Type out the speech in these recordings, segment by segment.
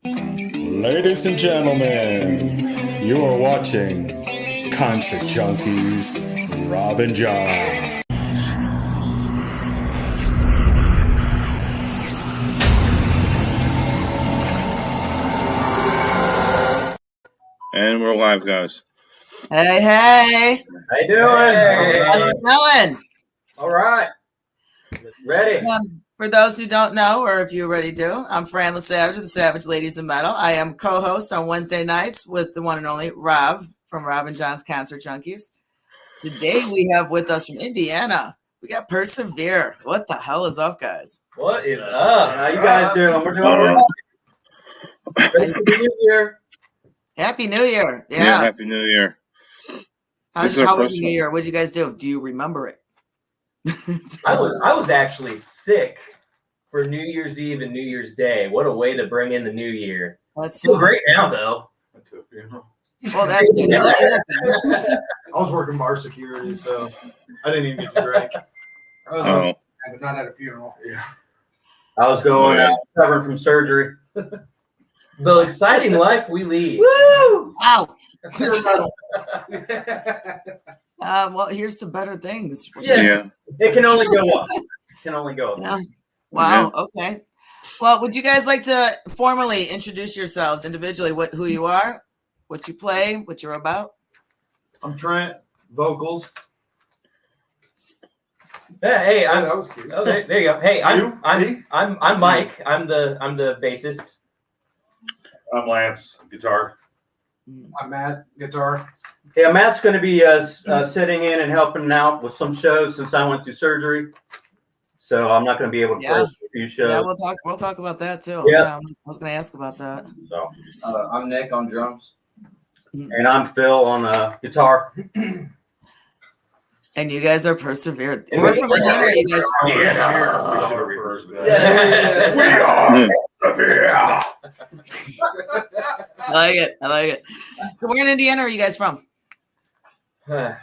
Ladies and gentlemen, you are watching Cancer Junkies, Rob and John. And we're live, guys. Hey, hey. How you doing? Hey. How's it going? All right. Ready. For those who don't know, or if you already do, I'm Fran LaSavage of the Savage Ladies of Metal. I am co-host on Wednesday nights with the one and only Rob from Rob and John's Concert Junkies. Today we have with us from Indiana, we got Persevere. What the hell is up, guys? What is up? How you guys doing? We're doing all right. Ready for the new year. Happy New Year. Yeah, Happy New Year. How was your New Year? What did you guys do? Do you remember it? I was actually sick for New Year's Eve and New Year's Day. What a way to bring in the new year. That's feel great now, though. Went to a funeral. Well, that's good. I was working bar security, so I didn't even get to drink. I was not at a funeral. Yeah. I was going out recovering from surgery. The exciting life we lead. Woo! Wow. Well, here's to better things. Yeah. It can only go up. It can only go up. Yeah. Wow. Yeah. Okay. Well, would you guys like to formally introduce yourselves individually? Who you are, what you play, what you're about? I'm Trent, vocals. Hey, that was cute. Oh, there you go. Hey, I'm Mike. I'm the bassist. I'm Lance, guitar. I'm Matt, guitar. Yeah, Matt's going to be sitting in and helping out with some shows since I went through surgery. So I'm not going to be able to play a few shows. Yeah, we'll talk about that too. Yeah. I was going to ask about that. So I'm Nick on drums. And I'm Phil on guitar. And you guys are Persevere. We're from Indiana. You guys We are Persevere. I like it. So where in Indiana are you guys from?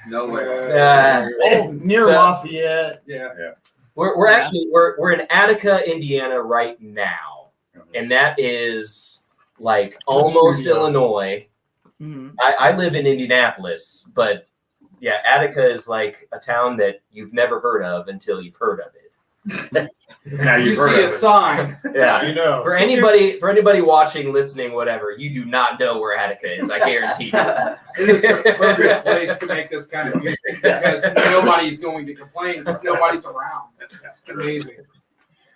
Nowhere. Near Lafayette. Yeah. We're actually we're in Attica, Indiana right now, and that is like almost Illinois. Mm-hmm. I live in Indianapolis, but yeah, Attica is like a town that you've never heard of until you've heard of it. Now you see a sign. Yeah, you know. For anybody watching, listening, whatever, you do not know where Attica is. I guarantee you. It is the perfect place to make this kind of music because nobody's going to complain because nobody's around. It's amazing.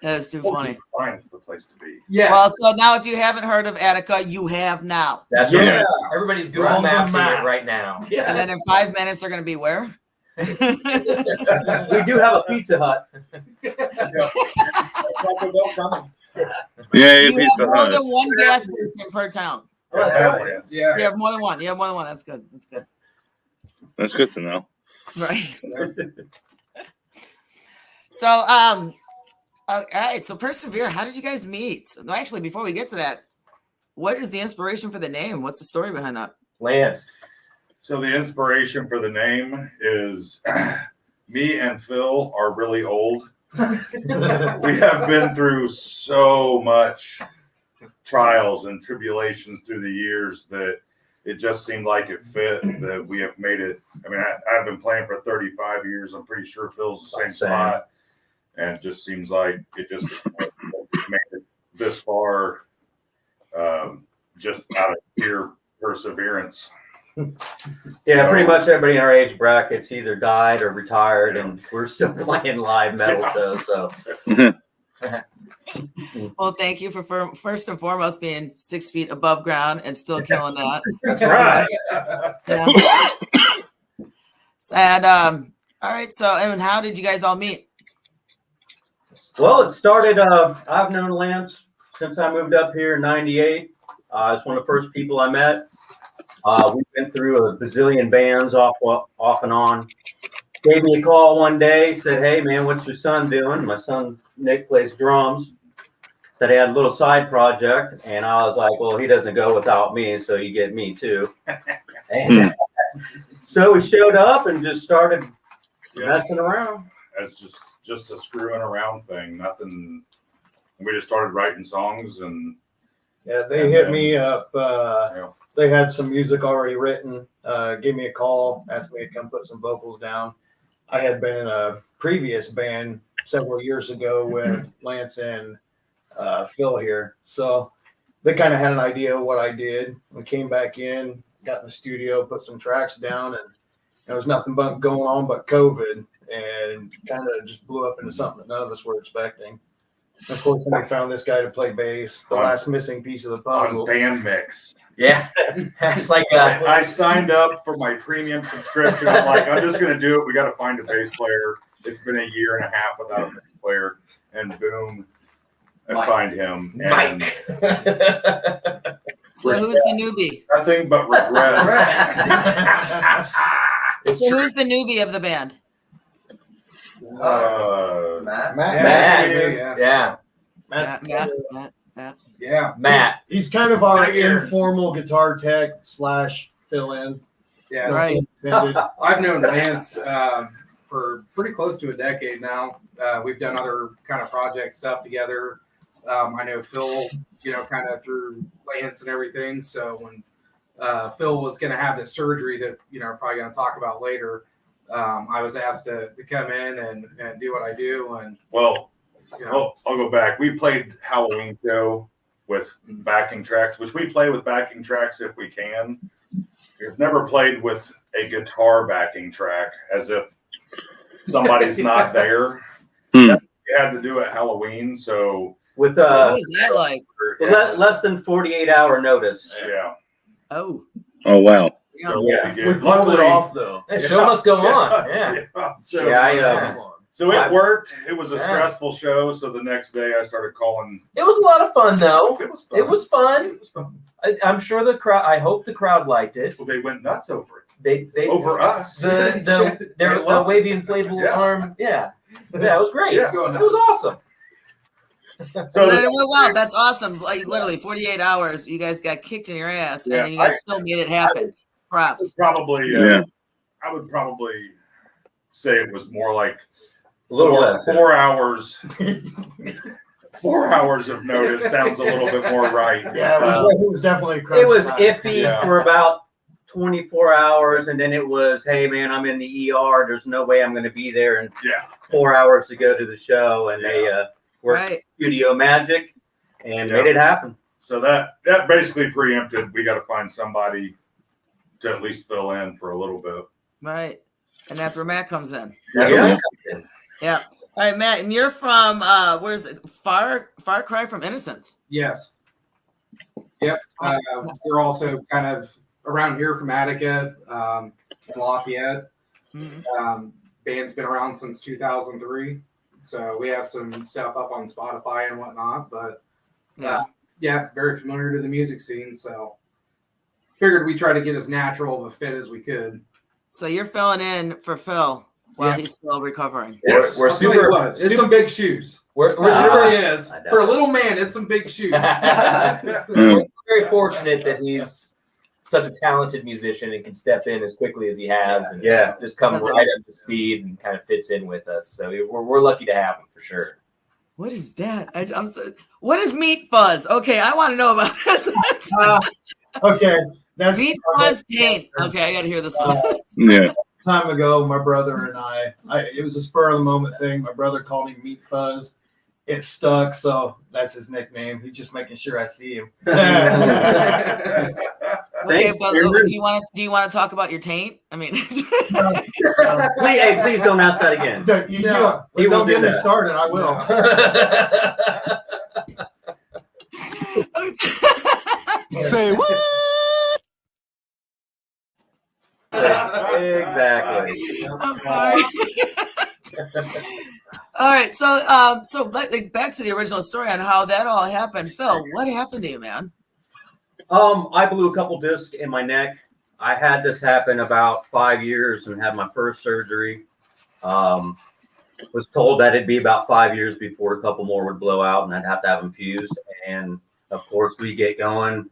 That's too funny. Fine is the place to be. Yeah. Well, so now if you haven't heard of Attica, you have now. That's right. Everybody's Google Maps it right now. Yeah. And then in 5 minutes, they're going to be where? We do have a Pizza Hut. Yeah, you Pizza have more Hut. than one gas station per town. Yeah. You have more than one. You have more than one. That's good. That's good to know. Right. So, all right. So Persevere, how did you guys meet? No, actually, before we get to that, what is the inspiration for the name? What's the story behind that? Lance. So the inspiration for the name is me and Phil are really old. We have been through so much trials and tribulations through the years that it just seemed like it fit, that we have made it. I mean, I've been playing for 35 years. I'm pretty sure Phil's the same spot. And it just seems like it just made it this far just out of pure perseverance. Yeah, pretty much everybody in our age bracket's either died or retired, and we're still playing live metal shows. So, well, thank you for first and foremost being 6 feet above ground and still killing that. That's right. Yeah. And all right. So, and how did you guys all meet? Well, it started. I've known Lance since I moved up here in '98. It's one of the first people I met. We've been through a bazillion bands off and on. Gave me a call one day, said, "Hey man, what's your son doing?" My son Nick plays drums. Said he had a little side project, and I was like, "Well, he doesn't go without me, so you get me too." And so we showed up and just started messing around. As just a screwing around thing. Nothing. We just started writing songs and Yeah, they And hit then- me up. Yeah. They had some music already written. Gave me a call, asked me to come put some vocals down. I had been in a previous band several years ago with Lance and Phil here, so they kind of had an idea of what I did. We came back in, got in the studio, put some tracks down, and there was nothing but going on but COVID, and kind of just blew up into something that none of us were expecting. Of course, when we found this guy to play bass, the last missing piece of the On puzzle. band mix. Yeah, that's like I signed up for my premium subscription. I'm like, I'm just gonna do it. We got to find a bass player. It's been a year and a half without a bass player, and boom, I Mike. find him. And Mike. So who's the newbie? nothing but regret. So who's the newbie of the band? Matt? Matt. Yeah. Yeah, Matt's Yeah. Matt. he's kind of our Right here. informal guitar tech / fill-in. Yeah. Right. Intended. I've known Lance for pretty close to a decade now. We've done other kind of project stuff together. I know Phil, kind of through Lance and everything. So when Phil was going to have this surgery that, we're probably going to talk about later, I was asked to come in and do what I do. And, Well, I'll go back. We played Halloween show with backing tracks, which we play with backing tracks if we can. We've never played with a guitar backing track as if somebody's not there. Hmm. That's what we had to do at Halloween, so With What was that like? less than 48-hour notice. yeah. Oh, Oh wow. So Yeah. we We did. pulled it Luckily, off though. The show must go on. Yeah. So, Yeah, so it worked. It was a Yeah. stressful show. So the next day I started calling. It was a lot of fun, though. It was fun. It was fun. It was fun. I'm sure the crowd. I hope the crowd liked it. Well, they went nuts over it. They Over us. the They the loved wavy inflatable Yeah. arm. Yeah, it was great. Yeah. It was awesome. so then it went well. That's awesome. Like literally 48 hours, you guys got kicked in your ass, Yeah, and then you guys still made it happen. Props. Probably. Yeah. I would probably say it was more like A little less. 4 hours. 4 hours of notice sounds a little bit more right. Yeah, it was definitely a crunch It was time. iffy Yeah. for about 24 hours, and then it was, hey man, I'm in the ER. There's no way I'm going to be there in Yeah. 4 hours to go to the show, and they worked Right. studio magic and Yeah. made it happen. So that basically preempted. We got to find somebody to at least fill in for a little bit. Right. And that's where Matt comes in. Yeah. Yeah. All right, Matt, and you're from where's it? Far Cry from Innocence. Yes. Yep. We're also kind of around here from Attica, in Lafayette. Mhm. Band's been around since 2003. So we have some stuff up on Spotify and whatnot, but Yeah. very familiar to the music scene. So figured we try to get as natural of a fit as we could. So you're filling in for Phil while Yeah. he's still recovering. We're I'll tell you super. what, it's some big shoes. We're It really is. I know. For a little man, it's some big shoes. we're very fortunate that he's such a talented musician and can step in as quickly as he has, and Yeah. just come That's right awesome. up to speed and kind of fits in with us. So we're lucky to have him for sure. What is that? I'm so. What is meat fuzz? Okay, I want to know about this. Okay, that's Meat fuzz taint. Okay, I got to hear this one. Yeah. time ago. My brother and I, it was a spur of the moment thing. My brother called him Meat Fuzz. It stuck, so that's his nickname. He's just making sure I see him. Okay, Thanks, but Cameron. do you want to talk about your taint? I mean, Please don't ask that again. No, he don't won't do get me that. started. I will. Say what? Exactly. I'm sorry. All right, so like back to the original story on how that all happened. Phil, what happened to you, man? I blew a couple discs in my neck. I had this happen about 5 years and had my first surgery. Was told that it'd be about 5 years before a couple more would blow out and I'd have to have them fused. And of course, we get going,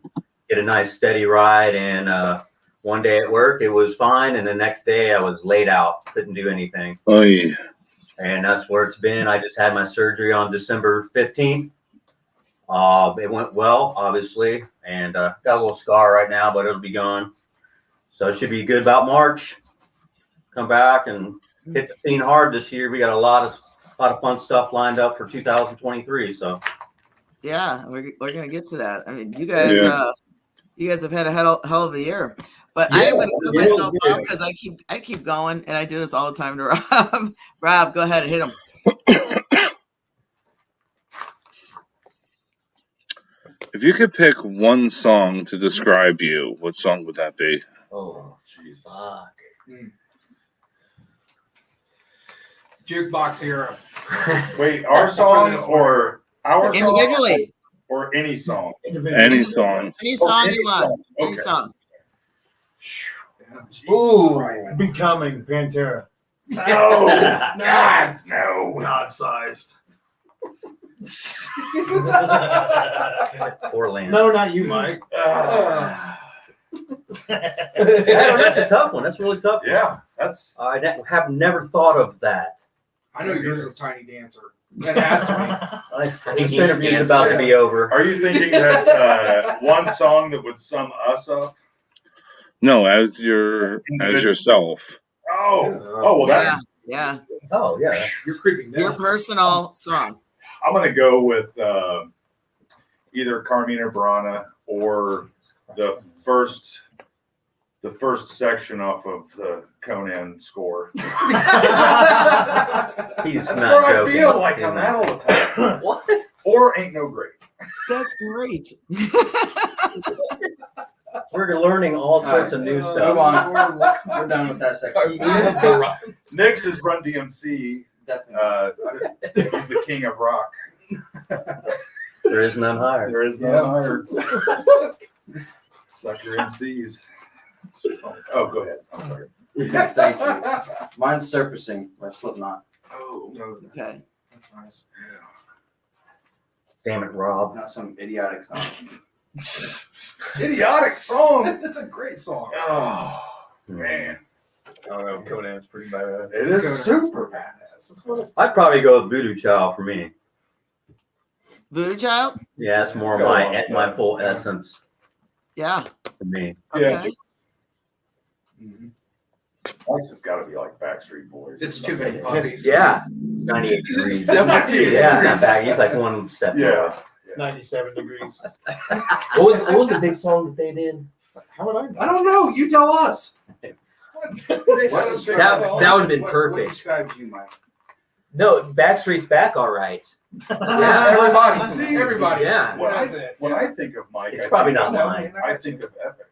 get a nice steady ride. And one day at work, it was fine. And the next day I was laid out, couldn't do anything. Oh yeah. And that's where it's been. I just had my surgery on December 15th. It went well, obviously, and got a little scar right now, but it'll be gone. So it should be good about March. Come back and hit the scene hard this year. We got a lot of fun stuff lined up for 2023. So Yeah, we're gonna get to that. I mean, you guys, Yeah. you guys have had a hell of a year. But I am gonna put Yeah, myself yeah. out because I keep going, and I do this all the time to Rob. Rob, go ahead and hit him. If you could pick one song to describe you, what song would that be? Oh, jeez. Fuck. Jukebox Hero. Wait, our song or our song Individually, or any song? Any song. any song Okay, you want, any okay. song. Ooh. Becoming Pantera. No, Nice. no. God-sized. Poor Lance. No, not you, Mike. That's a tough one. That's a really tough one. Yeah, that's have never thought of that. I know yours is Tiny Dancer. That has to This interview is about to be over. Are you thinking that one song that would sum us up? No, as yourself. Oh, well, Yeah, that yeah. Oh yeah. be. You're creeping Your down. personal song. I'm gonna go with either Carmina Burana or the first section off of the Conan score. He's That's not where joking. I feel like I'm at all the time. What? Or Ain't No Great. That's great. We're learning all sorts of new Move stuff. on. We're done with that section. Nick's is Run DMC. Definitely. He's the king of rock. There is none higher. There is no higher. Sucker MCs. Oh, go ahead. I'm sorry. Thank you. Mine's Surfacing by Slipknot. Oh, no. Okay. That's nice. Damn it, Rob. Not some idiotic song. Idiotic song. That's a great song. Oh, man. I don't know. Conan's pretty bad. It is super badass. I'd probably go with Voodoo Child for me. Voodoo Child? Yeah, it's more Go my on, my full essence Yeah. for me. Okay. Mike's has got to be like Backstreet Boys. It's too many puppies. Yeah, 98 degrees. Yeah, not bad. He's like one step lower. Yeah. 97 degrees. What was the big song that they did? How would I know? I don't know. You tell us. That would have been What perfect. describes you, Mike? No, Backstreet's back, all right. Yeah, everybody. See, Everybody. Yeah. When That's it. I think of Mike, It's I probably think not of- mine. I think of Epic.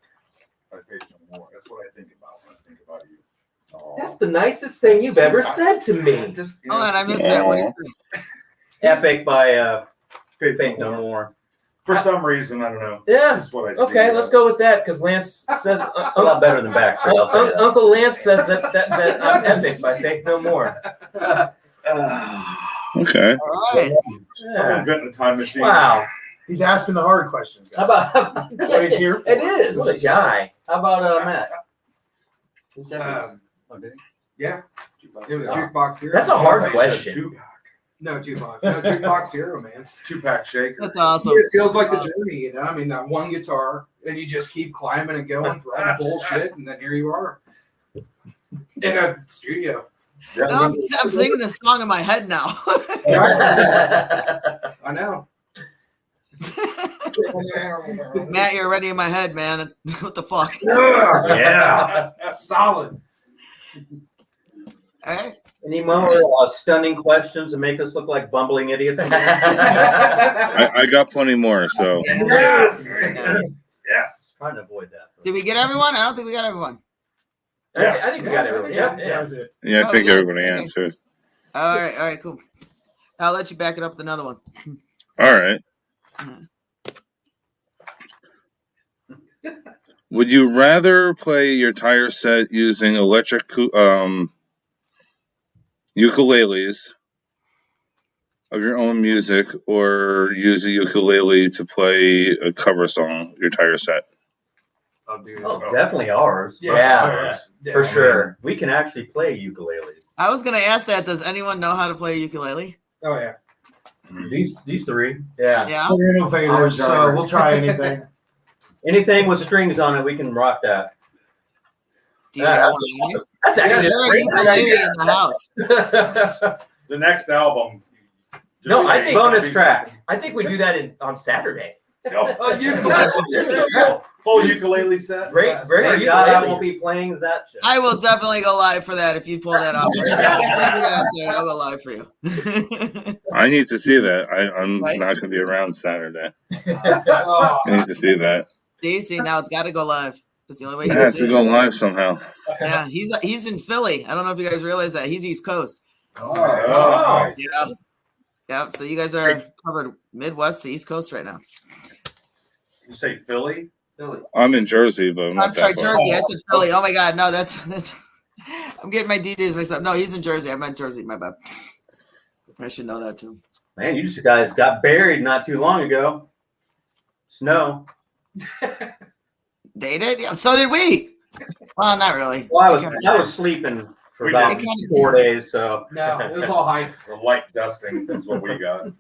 I Faith No More. That's what I think about when I think about you. Oh. That's the nicest thing you've ever said to me. Just, you Oh, know, and I missed that one. Epic by Faith Faith No More. For some reason, I don't know. Yeah. That's what I see. Okay, let's go with that because Lance says It's a lot better than Backstreet. I'll tell you that. Uncle Lance says that Epic by Faith No More. Okay. All right. I'm Yeah. inventing a time machine. Wow. He's asking the hard questions. How Guys. about That's what he's here for. It is. What a guy. How about Matt? Yeah. It was Jukebox Hero. That's a hard It's a question. two-pack. No, Tupac. No, Jukebox Hero, man. Two-pack shaker. That's awesome. It feels like the journey, you know? I mean, that one guitar, and you just keep climbing and going through all the bullshit, and then here you are. In a studio. No, I'm singing this song in my head now. I know. Matt, you're already in my head, man. What the fuck? Yeah. Solid. All right. Any more stunning questions that make us look like bumbling idiots? I got plenty more, so. Yes. Yeah. Yes. Trying to avoid that. Did we get everyone? I don't think we got everyone. I think we got everyone. Yeah. That's it. Yeah, I Oh, think yeah. everybody Okay. answered. All right, cool. I'll let you back it up with another one. All right. Would you rather play your entire set using electric ukuleles of your own music, or use a ukulele to play a cover song your entire set? I'll do Oh, definitely ours. Yeah, for sure. We can actually play ukulele. I was gonna ask that. Does anyone know how to play ukulele? Oh, yeah. These three. Yeah. Yeah. We're innovators, so we'll try anything. Anything with strings on it, we can rock that. Do you have one? Andy? That's actually There a are great ukulele idea. in the house. The next album. No, I think Bonus track. I think we do that on Saturday. Full ukulele set. Great Thank God I ukuleles. won't be playing that shit. I will definitely go live for that if you pull that off. I'll go live for you. I need to see that. I'm Right? not going to be around Saturday. Oh, I need to see that. See, now it's got to go live. That's the only way It you can has see to it. go live somehow. Yeah, he's in Philly. I don't know if you guys realize that. He's East Coast. nice. Yeah. Yeah. So you guys are covered Midwest to East Coast right now. You say Philly? I'm in Jersey, but I'm not I'm sorry, that far. Jersey. I said Philly. Oh my God, no, that's. I'm getting my DJs mixed up. No, he's in Jersey. I meant Jersey. My bad. I should know that too. Man, you just guys got buried not too long ago. Snow. They did. Yeah, so did we. Well, not really. Well, It kinda- I was sleeping for We about did. 4 days, so. No, it was all hype. The light dusting is what we got. It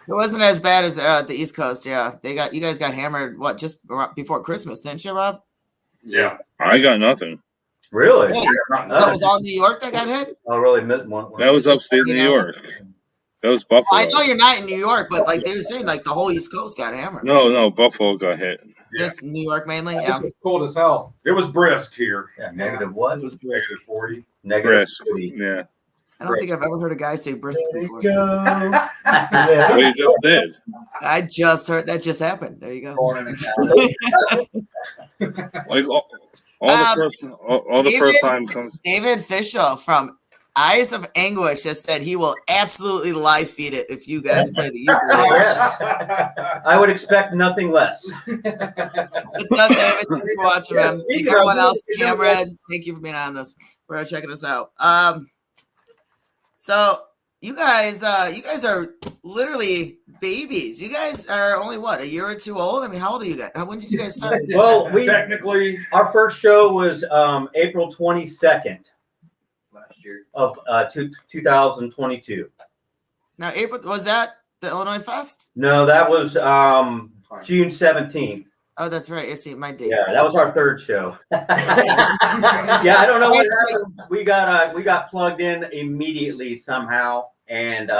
wasn't as bad as the East Coast. Yeah, you guys got hammered. What, just before Christmas, didn't you, Rob? Yeah. I got nothing. Really? Yeah. Not That was all New York that got hit. Oh, really? One. That was upstate You New know. York. That was Buffalo. I know you're not in New York, but like they were saying, like the whole East Coast got hammered. No, Buffalo got hit. Just New York mainly. It Yeah, was cold as hell. It was brisk here. Yeah, negative what? it was brisk. Negative 40. Negative Brisk. 40. Yeah. I don't think I've ever heard a guy say brisk before. Well, you just did. I just heard that just happened. There you go. Like all the first time comes. David Fischel from Eyes of Anguish has said he will absolutely live feed it if you guys play the ukulele. Yes. I would expect nothing less. What's up, David? Thanks for watching, man. Speaking of- Everyone else, Cameron, thank you for being on this. We're checking us out. So you guys are literally babies. You guys are only what, a year or two old? I mean, how old are you guys? When did you guys start? Well, Technically, our first show was April 22nd Last year. of 2022. Now, April, was that the Illinois Fest? No, that was June 17th. Oh, that's right. I see my dates. Yeah, that was our third show. Yeah, I don't know what happened. We got plugged in immediately somehow, and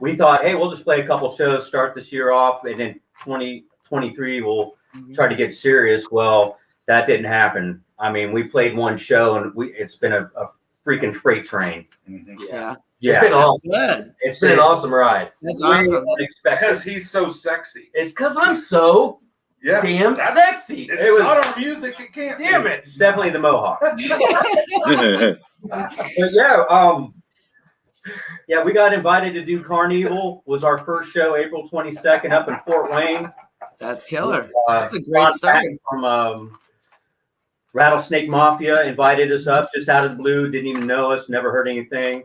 we thought, hey, we'll just play a couple shows, start this year off, and then 2023 we'll try to get serious. Well, that didn't happen. I mean, we played one show, and it's been a freaking freight train. Yeah. It's been That's awesome. good. It's been an awesome ride. That's way awesome. unexpected. because he's so sexy. It's because I'm so Yeah. damn that's- sexy. It's It was- not our music. It can't. Damn be. it. It's definitely the mohawk. Yeah. But yeah, we got invited to do Carnival. Was our first show April 22nd up in Fort Wayne. That's killer. Uh, That's a great Ron start. Patton from Rattlesnake Mafia invited us up just out of the blue. Didn't even know us. Never heard anything.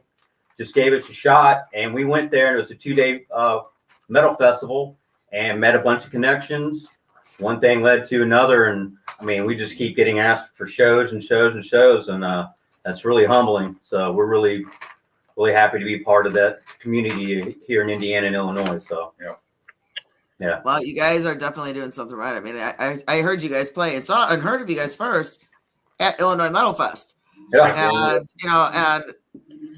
Just gave us a shot, and we went there. And it was a 2-day metal festival, and met a bunch of connections. One thing led to another, and I mean, we just keep getting asked for shows and shows and shows, and that's really humbling. So we're really, really happy to be part of that community here in Indiana and Illinois. So yeah. Well, you guys are definitely doing something right. I mean, I heard you guys play and saw and heard of you guys first at Illinois Metal Fest. Yeah. And and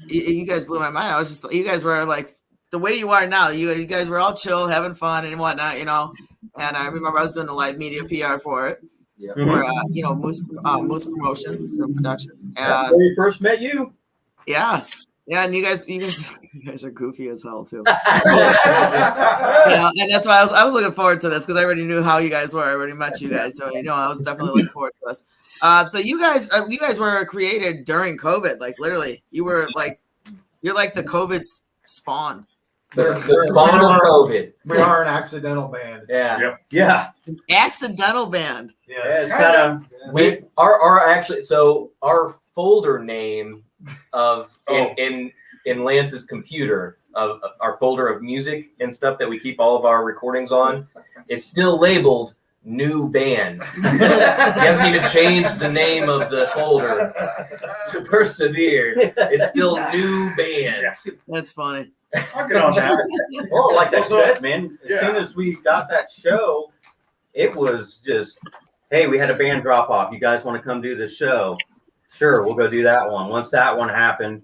you guys blew my mind. I was just, you guys were like the way you are now. You guys were all chill, having fun and whatnot, And I remember I was doing the live media PR for it, for Moose Promotions and Productions. That's And where we first met you. yeah, and you guys are goofy as hell too. Yeah. And that's why I was looking forward to this because I already knew how you guys were. I already met you guys, so I was definitely looking forward to this. So you guys were created during COVID, like literally. You're like the COVID's spawn. The spawn of COVID. We are an accidental band. Yeah. Yep. Yeah. Accidental band. Yeah, it's kind of We our actually so our folder name of in Lance's computer of our folder of music and stuff that we keep all of our recordings on is still labeled new band. He hasn't even changed the name of the folder to Persevere. It's still new band. That's funny. I'll get on that. Oh, like I Also- said, man, as soon as we got that show, it was just, hey, we had a band drop off. You guys want to come do the show? Sure, we'll go do that one. Once that one happened,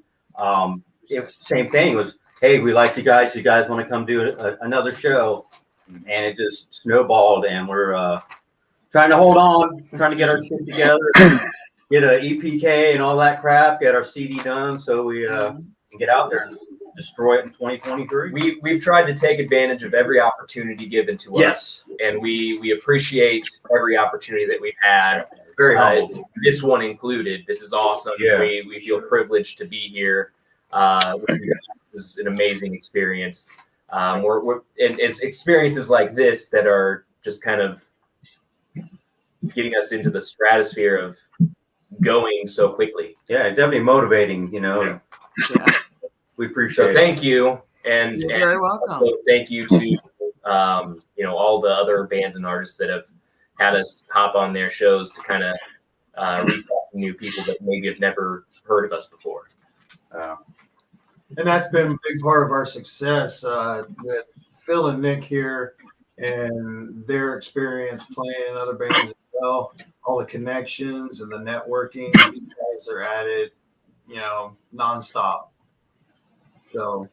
same thing was, hey, we like you guys. You guys want to come do another show? And it just snowballed, and we're trying to hold on, trying to get our shit together, get a EPK and all that crap, get our CD done, so we can get out there and destroy it in 2023. We've tried to take advantage of every opportunity given to us. Yes, And we appreciate every opportunity that we've had. very humble. This one included. This is awesome. Yeah. We feel privileged to be here. This is an amazing experience. And it's experiences like this that are just kind of getting us into the stratosphere of going so quickly. Yeah, definitely motivating, you know. Yeah. We appreciate So thank you. And, You're and very welcome. also thank you to all the other bands and artists that have had us hop on their shows to kind of reach out to new people that maybe have never heard of us before. And that's been a big part of our success with Phil and Nick here and their experience playing in other bands as well. All the connections and the networking, you guys are at it, nonstop. So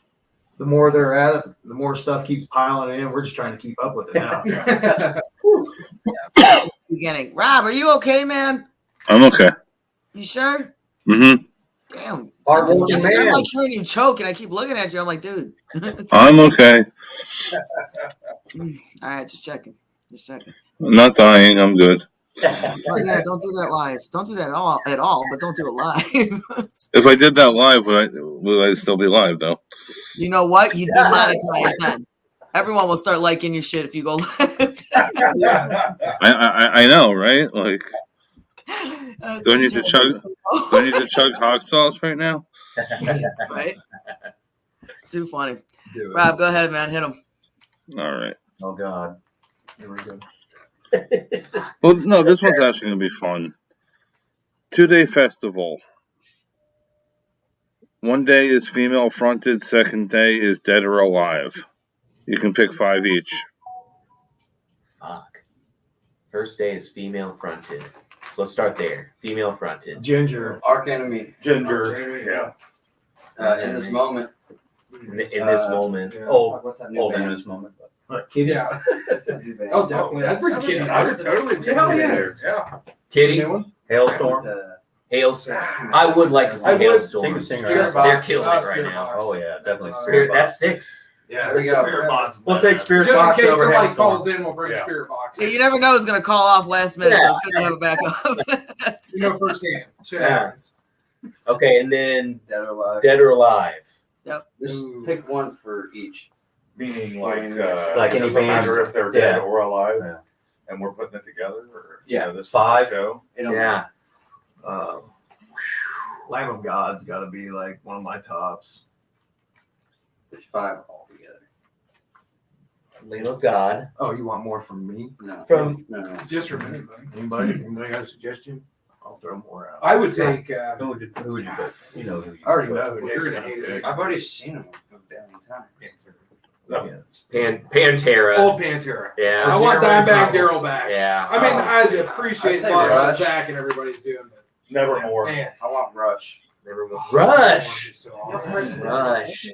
the more they're at it, the more stuff keeps piling in. We're just trying to keep up with it now. Beginning. Rob, are you okay, man? I'm okay. You sure? Mm-hmm. Damn. Our I'm morning man. like hearing you choke, and I keep looking at you. I'm like, dude. I'm okay. All right, just checking. Just checking. I'm not dying. I'm good. Oh, yeah, don't do that live. Don't do that at all, but don't do it live. If I did that live, would I still be live though? You know what? You'd be monetized then. Everyone will start liking your shit if you go live. I know, right? Like, do I need to chug hot sauce right now? Right? Too funny. Rob, go ahead, man. Hit him. All right. Oh God. Here we go. Well, no, this one's actually gonna be fun. 2-day festival. One day is female fronted. Second day is dead or alive. You can pick 5 each. Fuck. First day is female fronted. So let's start there. Female fronted. Ginger. Arch enemy. Ginger. Yeah. In this moment. In this moment. Old What's that new in band? this moment. Kitty. Yeah. What's that new band? Oh, definitely. I'd bring Kitty. I would totally Yeah. Kitty, Hailstorm. Hailstorm. I would like to see I would. Hailstorm. Singer. They're killing it Spirit right now. Box. Oh yeah, definitely. Spirit, that's 6. Yeah, There you go. Spirit Box. We'll take Spirit Just in Box case over somebody Hailstorm. calls in, we'll bring Yeah. Spirit Box. Yeah, you never know who's going to call off last minute, so it's good to have a backup. You know firsthand. Shit Yeah. happens. Okay, and then Dead or alive. dead or alive. Just Ooh. pick one for each. Meaning Like it any doesn't band. matter if they're dead Yeah. or alive, Yeah. and we're putting it together. Or, Yeah. this is 5. the show. It don't Yeah. Lamb of God's got to be like one of my tops. There's 5 altogether. Lamb of God. Oh, you want more from me? No. From- no. Just for me, buddy. Anybody got a suggestion? I'll throw more out. I would take. Who would you pick? You know who you I already know who You're Nick's gonna gonna hate pick. I've already seen them go down in time. Pantera. Old Pantera. I Yeah. want Daryl Dimebag Trouble. Daryl back. Yeah. I mean, I appreciate I'd say a lot of what Rush. Zach and everybody's doing, but Nevermore. man, I want Rush. Rush. So awesome. Rush.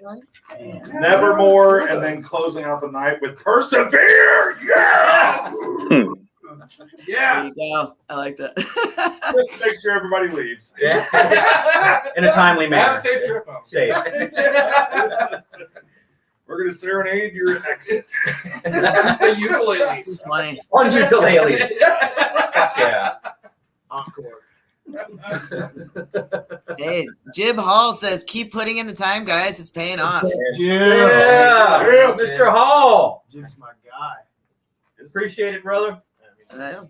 Nevermore, and then closing out the night with Persevere. Yes. There Yes. you go. I like that. Just make sure everybody leaves. Yeah. In a timely Have manner. a safe trip home. Safe. We're gonna serenade your exit. The ukuleles. It's funny. On ukulele. Yeah. Encore. Hey, Jib Hall says, keep putting in the time, guys. It's paying off. Yeah. Mr. Hall. Jim's my guy. Appreciate it, brother. I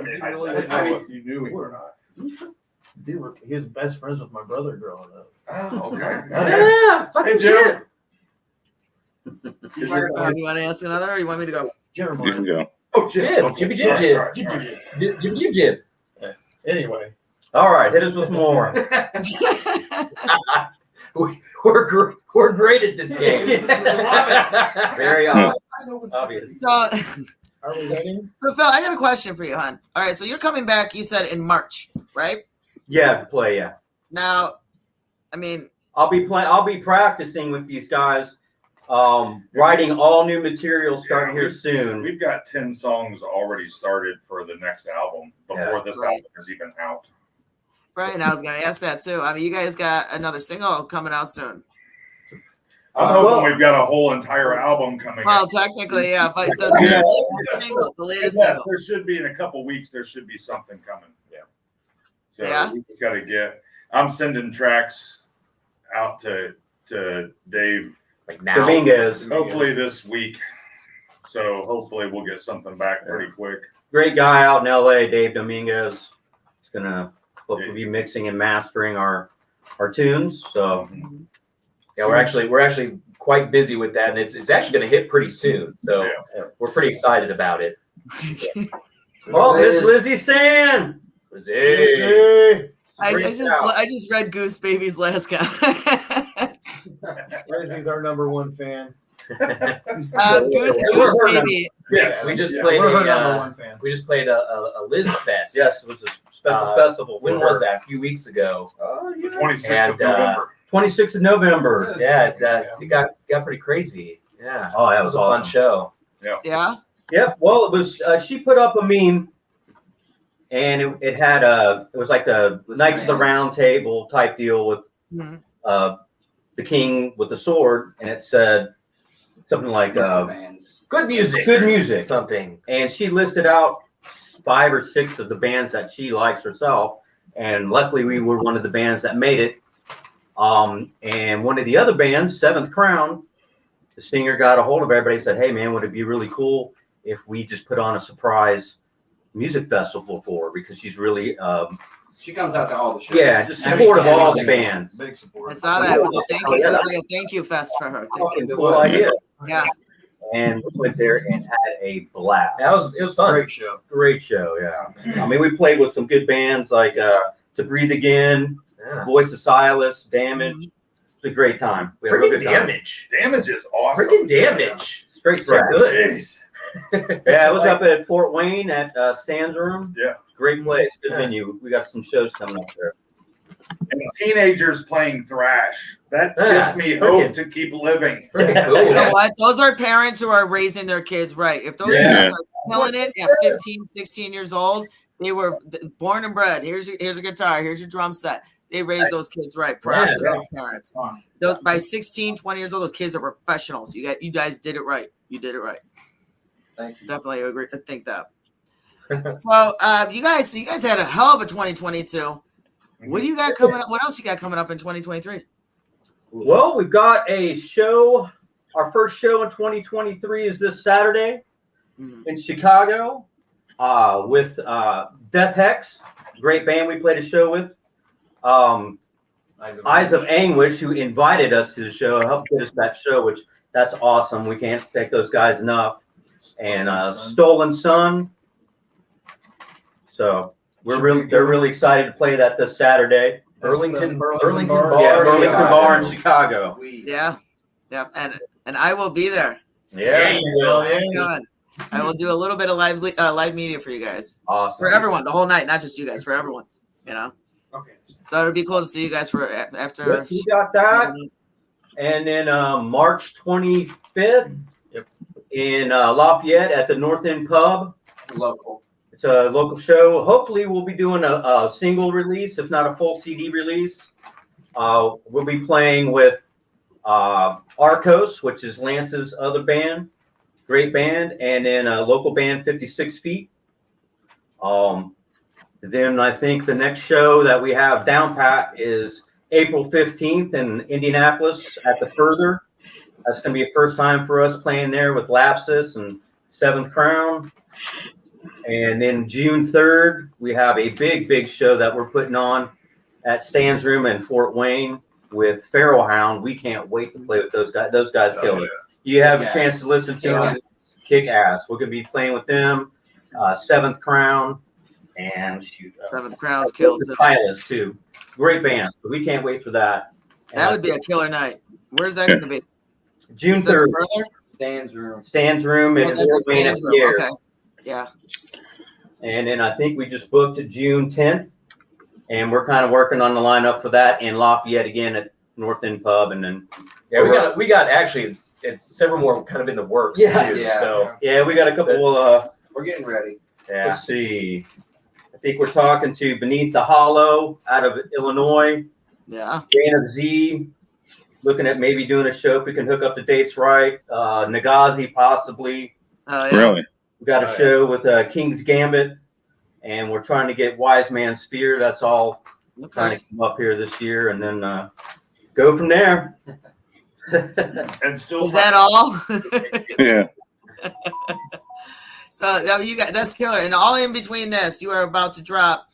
mean, I don't know if you knew him or not. Dude, he was best friends with my brother growing up. Oh, okay. Yeah. Hey, Fucking Jim. shit. You want to ask another, or you want me to go? Jim, You can go. Oh, Jib. Okay. Jibby jib All jib. right, all right. Jib jib jib jib. Anyway, All right, hit us with more. we're great at this game. Very obvious. So, Are we ready? so Phil, I got a question for you, hon. All right, so you're coming back. You said in March, right? Yeah, to play. Yeah, Now, I mean, I'll be practicing with these guys. Writing all new material starting here soon. We've got 10 songs already started for the next album before this Right. album is even out. right. And I was going to ask that too. I mean, you guys got another single coming out soon. I'm hoping well- we've got a whole entire album coming Well, out. technically, yeah, but the latest Yeah, single. there should be in a couple weeks. There should be something coming. Yeah. So Yeah. we got to get. I'm sending tracks out to Dave. Like now. Dominguez, Hopefully this week. So hopefully we'll get something back pretty quick. great guy out in LA, Dave Dominguez. He's gonna hopefully be mixing and mastering our tunes. So Yeah, we're actually quite busy with that, and it's actually going to hit pretty soon. So we're pretty excited about it. oh, Miss Lizzie Sand. Hey. I just read Goose Baby's last comment. Lizzie's our number one fan. Goose Baby. Yeah, We just yeah. played We're her number one fan. we just played a Liz Fest. Yes, it was a special festival. When was that? A few weeks ago. Oh, The yeah. 26th And, of November. 26th of November. Yeah, it got pretty crazy. Yeah. Oh, that It was a fun show. Yeah. Yep. Well, it was. She put up a meme, and it had it was like the Knights of the Round Table type deal with Mhm. the king with the sword, and it said something like Good music. good music. Something. And she listed out 5 or 6 of the bands that she likes herself, and luckily we were one of the bands that made it. And one of the other bands, Seventh Crown, the singer got a hold of everybody and said, "Hey man, would it be really cool if we just put on a surprise music festival for her, because she's really She comes out to all the shows. just supportive of all the bands." Big support. I saw that. It was a thank you. It was like a thank you fest for her. Fucking cool idea. Yeah. And we went there and had a blast. It was fun. Great show. Great show, yeah. I mean, we played with some good bands like To Breathe Again, Yeah. Voice of Silas, Damage. It's a great time. We had a real Freaking good time. Damage. Damage is awesome. Freaking Damage. Straight So thrash. good. Jeez. Yeah, it was up at Fort Wayne at Stan's Room. Yeah. Great place, good Yeah. venue. We got some shows coming up there. And teenagers playing thrash. That Yeah, gives me freaking- hope to keep living. Freaking You know cool. what? Those are parents who are raising their kids right. If those Yeah. kids are killing it at 15, 16 years old, they were born and bred. Here's a guitar. Here's your drum set. They raised those kids right. Props to those parents. Those, by 16, 20 years old, those kids are professionals. You guys did it right. You did it right. Thank you. Definitely agree. I think that. So you guys had a hell of a 2022. What do you got coming up? What else you got coming up in 2023? Well, we've got a show. Our first show in 2023 is this Saturday in Chicago with Death Hex, great band we played a show with. Eyes of Anguish, who invited us to the show, helped get us that show, which that's awesome. We can't thank those guys enough. And Stolen Sun. So they're really excited to play that this Saturday. Burlington Bar. Bar. Yeah, Burlington Chicago. Bar in Chicago. Yeah, and I will be there. Yeah, Coming. I will do a little bit of live media for you guys, awesome. for everyone, the whole night, not just you guys, for everyone. You know, Okay. so it'll be cool to see you guys for after. Yes, we got that. And then March 25th in Lafayette at the North End Pub. Local. It's a local show. Hopefully, we'll be doing a single release, if not a full CD release. We'll be playing with Arcos, which is Lance's other band, great band, and then a local band, 56 Feet. Then I think the next show that we have down pat is April 15th in Indianapolis at the Further. That's going to be a first time for us playing there with Lapsus and Seventh Crown. And then June 3rd, we have a big show that we're putting on at Stan's Room in Fort Wayne with Feral Hound. We can't wait to play with those guys. Those guys kill it. You have a chance to listen to them kick ass. We're going to be playing with them, Seventh Crown, and Seventh Crown's killed. Silas too. Great band. We can't wait for that. That would be a killer night. Where's that going to be? June Is that 3rd. further? Stan's room. Stan's room Oh, at that's a Fort Wayne Stan's room. Pier. Okay. Yeah. And then I think we just booked it June 10th. And we're kind of working on the lineup for that in Lafayette again at North End Pub. And then we got actually it's several more kind of in the works too. Yeah. So yeah, we got a couple We're getting ready. let's see. I think we're talking to Beneath the Hollow out of Illinois. Yeah. Jane of Z, looking at maybe doing a show if we can hook up the dates right. Nagazi possibly. Oh, yeah. Really? We got a show with King's Gambit, and we're trying to get Wise Man's Fear. That's all trying Okay. to come up here this year, and then go from there. And still Is that all? Yeah. So you got that's killer. And all in between this, you are about to drop,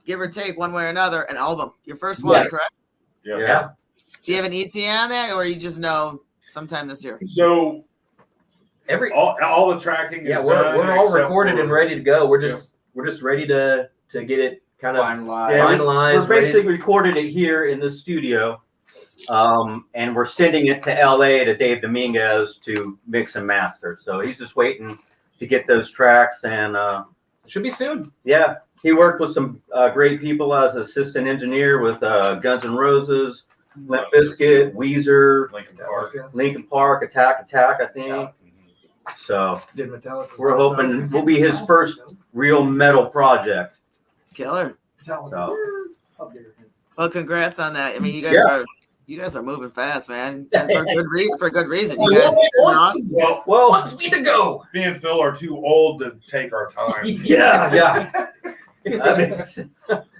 give or take one way or another, an album. Your first one, Yes. correct? Yeah. Do you have an ETA on that, or you just know sometime this year? So every all the tracking. yeah, is we're done all except recorded for- and ready to go. We're just ready to get it kind of Finalized. Yeah, finalized. we're ready basically recorded it here in the studio, and we're sending it to LA to Dave Dominguez to mix and master. So he's just waiting to get those tracks, and should be soon. yeah, he worked with some great people as assistant engineer with Guns N' Roses, Limp Bizkit, Weezer, Linkin Park, Attack, I think. So Did Metallica? we're hoping we'll be his first real metal project. Killer. So Well, congrats on that. I mean, you guys are moving fast, man, and for good reason. You guys are doing awesome. Well, Wants me to go. me and Phil are too old to take our time. yeah. I mean,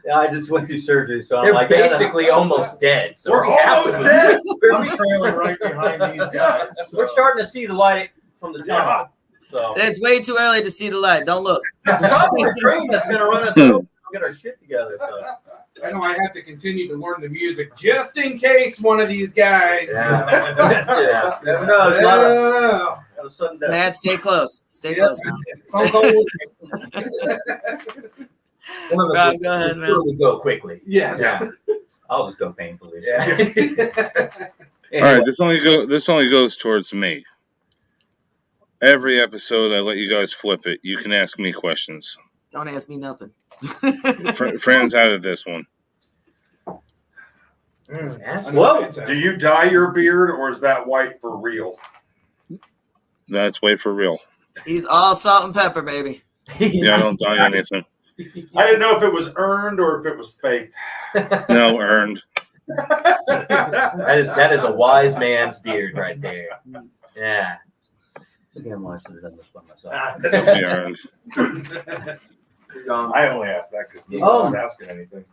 yeah, I just went through surgery, so I'm They're like basically almost dead. So We're we have almost to dead. I'm trailing right behind these guys. we're starting to see the light from the tunnel. So It's way too early to see the light. Don't look. it's probably a train that's gonna run us over. We'll get our shit together. So I know I have to continue to learn the music just in case one of these guys. yeah. Never know. It's not a sudden death. Matt, stay close. Stay close, man. Phone call. one of us Rob, will go ahead, man. surely go quickly. Yes. Yeah. I'll just go painfully. Yeah. All right. This only goes towards me. Every episode, I let you guys flip it. You can ask me questions. Don't ask me nothing. Friends out of this one. Whoa. Do you dye your beard or is that white for real? That's way for real. He's all salt and pepper, baby. Yeah, I don't dye anything. I didn't know if it was earned or if it was faked. No, earned. That is a wise man's beard right there. Yeah. Again, I should have done this by myself. It'll be earned. I only asked that because no Oh. one was asking anything.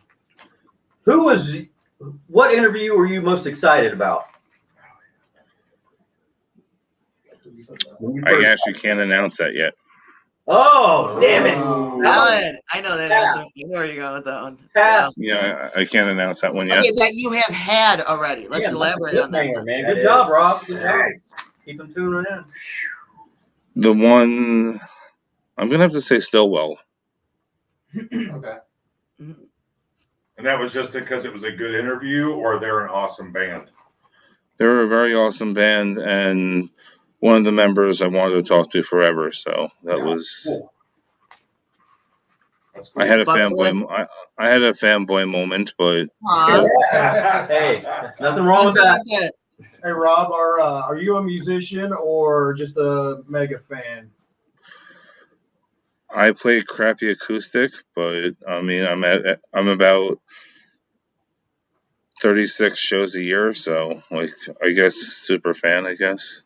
What interview were you most excited about? I actually can't announce that yet. Oh, damn it. Alan, I know that answer. I know where you're going with that one. Pass. Yeah, I can't announce that one yet. Okay, that you have had already. Let's Yeah, elaborate on that. cliffhanger, man. That Good job, is- Rob. Good job. Keep them tuning in. The one, I'm going to have to say Stillwell. Okay. And that was just because it was a good interview or they're an awesome band? They're a very awesome band, and one of the members I wanted to talk to forever. So that was. Cool. That's cool. I had a Bucket list. fanboy. I had a fanboy moment, but Aw, Hey, nothing wrong with that. that. Hey Rob, are you a musician or just a mega fan? I play crappy acoustic. But I mean, I'm about 36 shows a year, so like I guess super fan. I guess.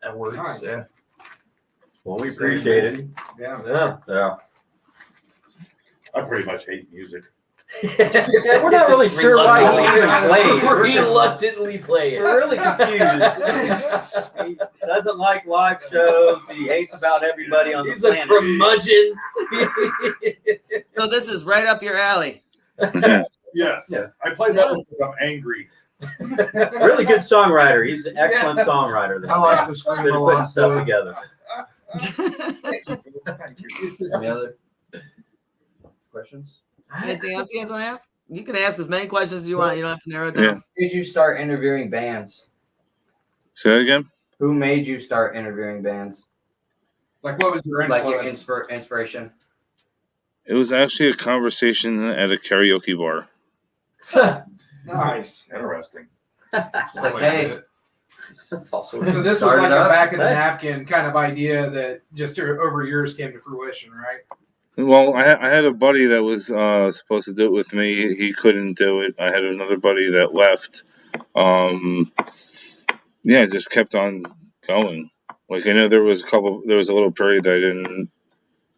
That works. Nice. Yeah. Well, we appreciate it. Yeah. Yeah. I pretty much hate music. Yeah, we're not really sure why he even plays. We're reluctantly playing. We're really confused. He doesn't like live shows. He hates about everybody on the He's a planet. curmudgeon. So this is right up your alley. Yes. Yeah. I play that because I'm angry. Really good songwriter. He's an excellent songwriter. This I like man. to scream Good a at putting lot. stuff together. Any other questions? Anything else you guys want to ask? You can ask as many questions as you want. You don't have to narrow it down. Yeah. Who made you start interviewing bands? Say that again. Who made you start interviewing bands? Like, what was your Like your influence? inspiration? It was actually a conversation at a karaoke bar. Nice. Interesting. It's like, hey, that's also So this was Started like a up, back of the hey. napkin kind of idea that just over years came to fruition, right? Well, I had a buddy that was supposed to do it with me. He couldn't do it. I had another buddy that left. Yeah, it just kept on going. Like, I know there was a little period that I didn't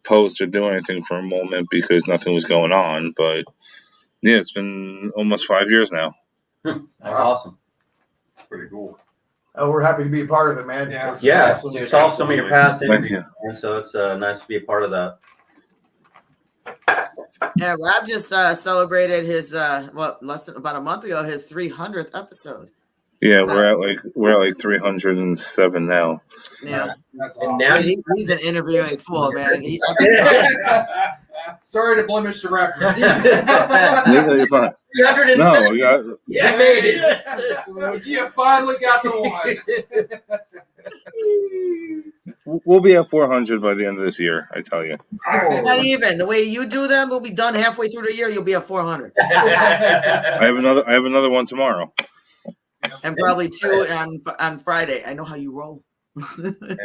post or do anything for a moment because nothing was going on. But yeah, it's been almost 5 years now. That's awesome. Pretty cool. Oh, we're happy to be a part of it, man. Yeah. Yeah, Awesome. you saw some of your past Thank interviews, you. and so it's nice to be a part of that. Yeah, Rob just celebrated his less than about a month ago, his 300th episode. Yeah, So- we're at like 307 now. Yeah, That's And awesome. now he's an interviewing fool, man. Sorry to blemish the record. No, you're fine. 307. No, we got You made it. Well, you finally got the one. we'll be at 400 by the end of this year. I tell you. Not even the way you do them, we'll be done halfway through the year. You'll be at 400, I have another one tomorrow. and probably 2 on Friday. I know how you roll.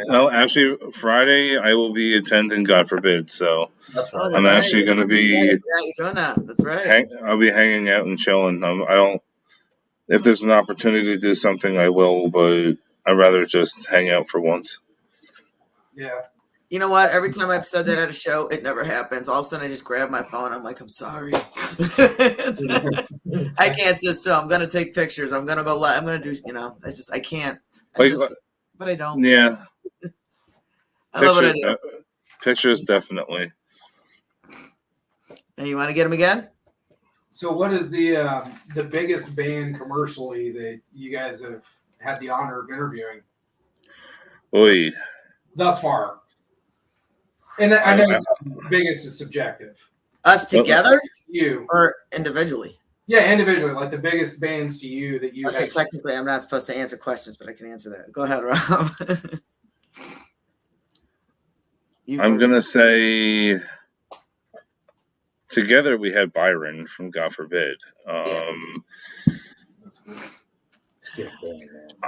No, actually, Friday I will be attending. God forbid. So That's Oh, right. I'm that's actually right. going to be. Yeah, you're doing that. That's right. I'll be hanging out and chilling. I don't. If there's an opportunity to do something, I will. But I'd rather just hang out for once. Yeah. You know what? Every time I've said that at a show, it never happens. All of a sudden, I just grab my phone. I'm like, I'm sorry. I can't sit still. I'm gonna take pictures. I'm gonna go live. I'm gonna do. I can't. Like, But I don't. yeah, I love what I do. pictures definitely. And you want to get them again? So, what is the biggest band commercially that you guys have had the honor of interviewing Oy. thus far? And I know biggest is subjective. Us together You, or individually? yeah, individually, like the biggest bands to you that you. Okay, have. technically, I'm not supposed to answer questions, but I can answer that. Go ahead, Rob. I'm gonna say. Together we had Byron from God Forbid.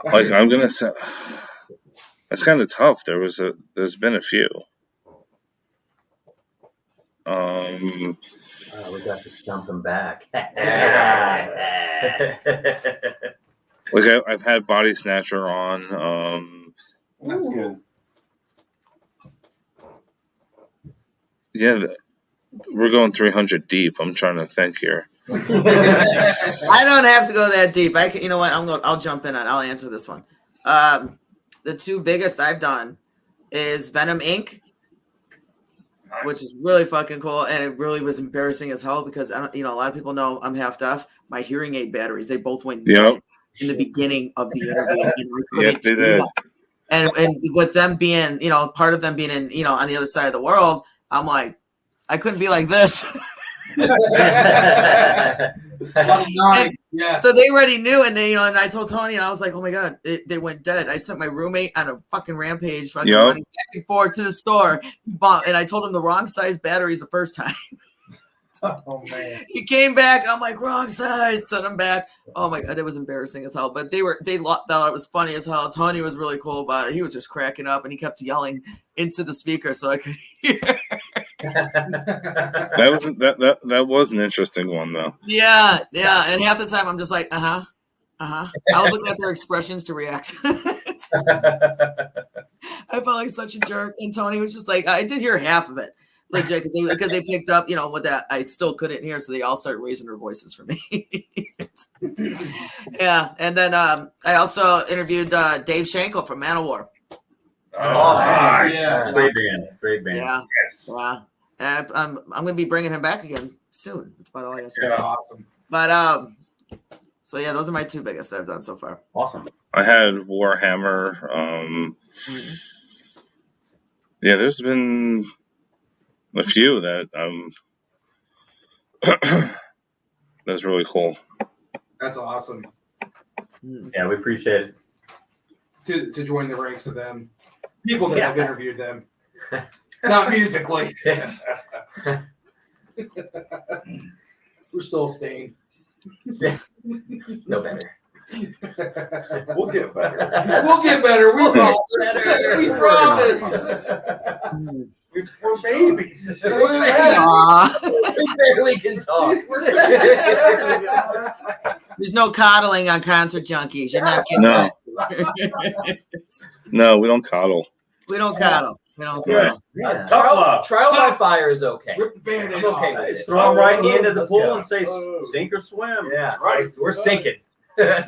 Like I'm gonna say, that's kind of tough. There's been a few. We got to stump them back. Like I've had Body Snatcher on. That's good. Yeah, we're going 300 deep. I'm trying to think here. I don't have to go that deep. I can. You know what? I'll jump in and I'll answer this one. The 2 biggest I've done is Venom Inc., which is really fucking cool, and it really was embarrassing as hell because a lot of people know I'm half deaf. My hearing aid batteries, they both went dead in the beginning of the interview. Yes, they did. And with them being, part of them being in, on the other side of the world, I'm like, I couldn't be like this. Yeah. So they already knew, and they, and I told Tony, and I was like, oh my god, they went dead. I sent my roommate on a fucking rampage, fucking running back and forth to the store, and I told him the wrong size batteries the first time. Oh man. He came back. I'm like, wrong size. Sent him back. Oh my god, that was embarrassing as hell. But they thought it was funny as hell. Tony was really cool about it. He was just cracking up, and he kept yelling into the speaker so I could hear. That was an interesting one though. Yeah. And half the time I'm just like, I was looking at their expressions to react. I felt like such a jerk, and Tony was just like, I did hear half of it. Legit, because they picked up, what that I still couldn't hear, so they all started raising their voices for me. Yeah, and then I also interviewed Dave Schenkel from Manowar. Awesome. Yes. Great band. Yeah, wow. And I'm gonna be bringing him back again soon. That's about all I gotta say. Yeah, awesome. But so yeah, those are my 2 biggest that I've done so far. Awesome. I had Warhammer. Yeah, there's been a few that That's really cool. That's awesome Yeah, we appreciate it. to join the ranks of them. People that have interviewed them. Not musically. We're still staying. No better. We'll get better. We'll get better. We promise. We promise. We're babies. Aw. We barely can talk. There's no coddling on Concert Junkies. You're not getting No, that. no, we don't coddle. We don't coddle. We don't Yeah. coddle. Yeah. Tough love. Trial by fire is okay. Rip the Band-Aid I'm okay off. with it. Throw them right in the end of the Let's pool go. and say sink or swim. Yeah, Right. we're sinking. We're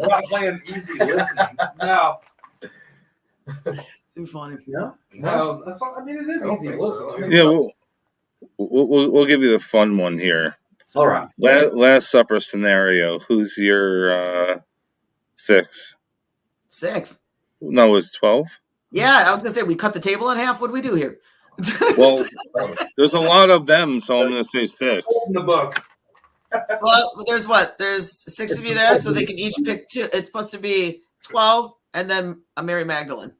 not playing easy listening. No, Too funny. no, that's not. I mean, it is I don't easy to think listen. so. I mean, Yeah, we'll give you the fun one here. All right. Last supper scenario. Who's your 6? 6. No, it was 12. Yeah, I was gonna say we cut the table in half. What do we do here? Well, there's a lot of them, so I'm gonna say 6. in the book. Well, there's what? There's 6 of you there, so they can each pick 2. It's supposed to be 12, and then a Mary Magdalene.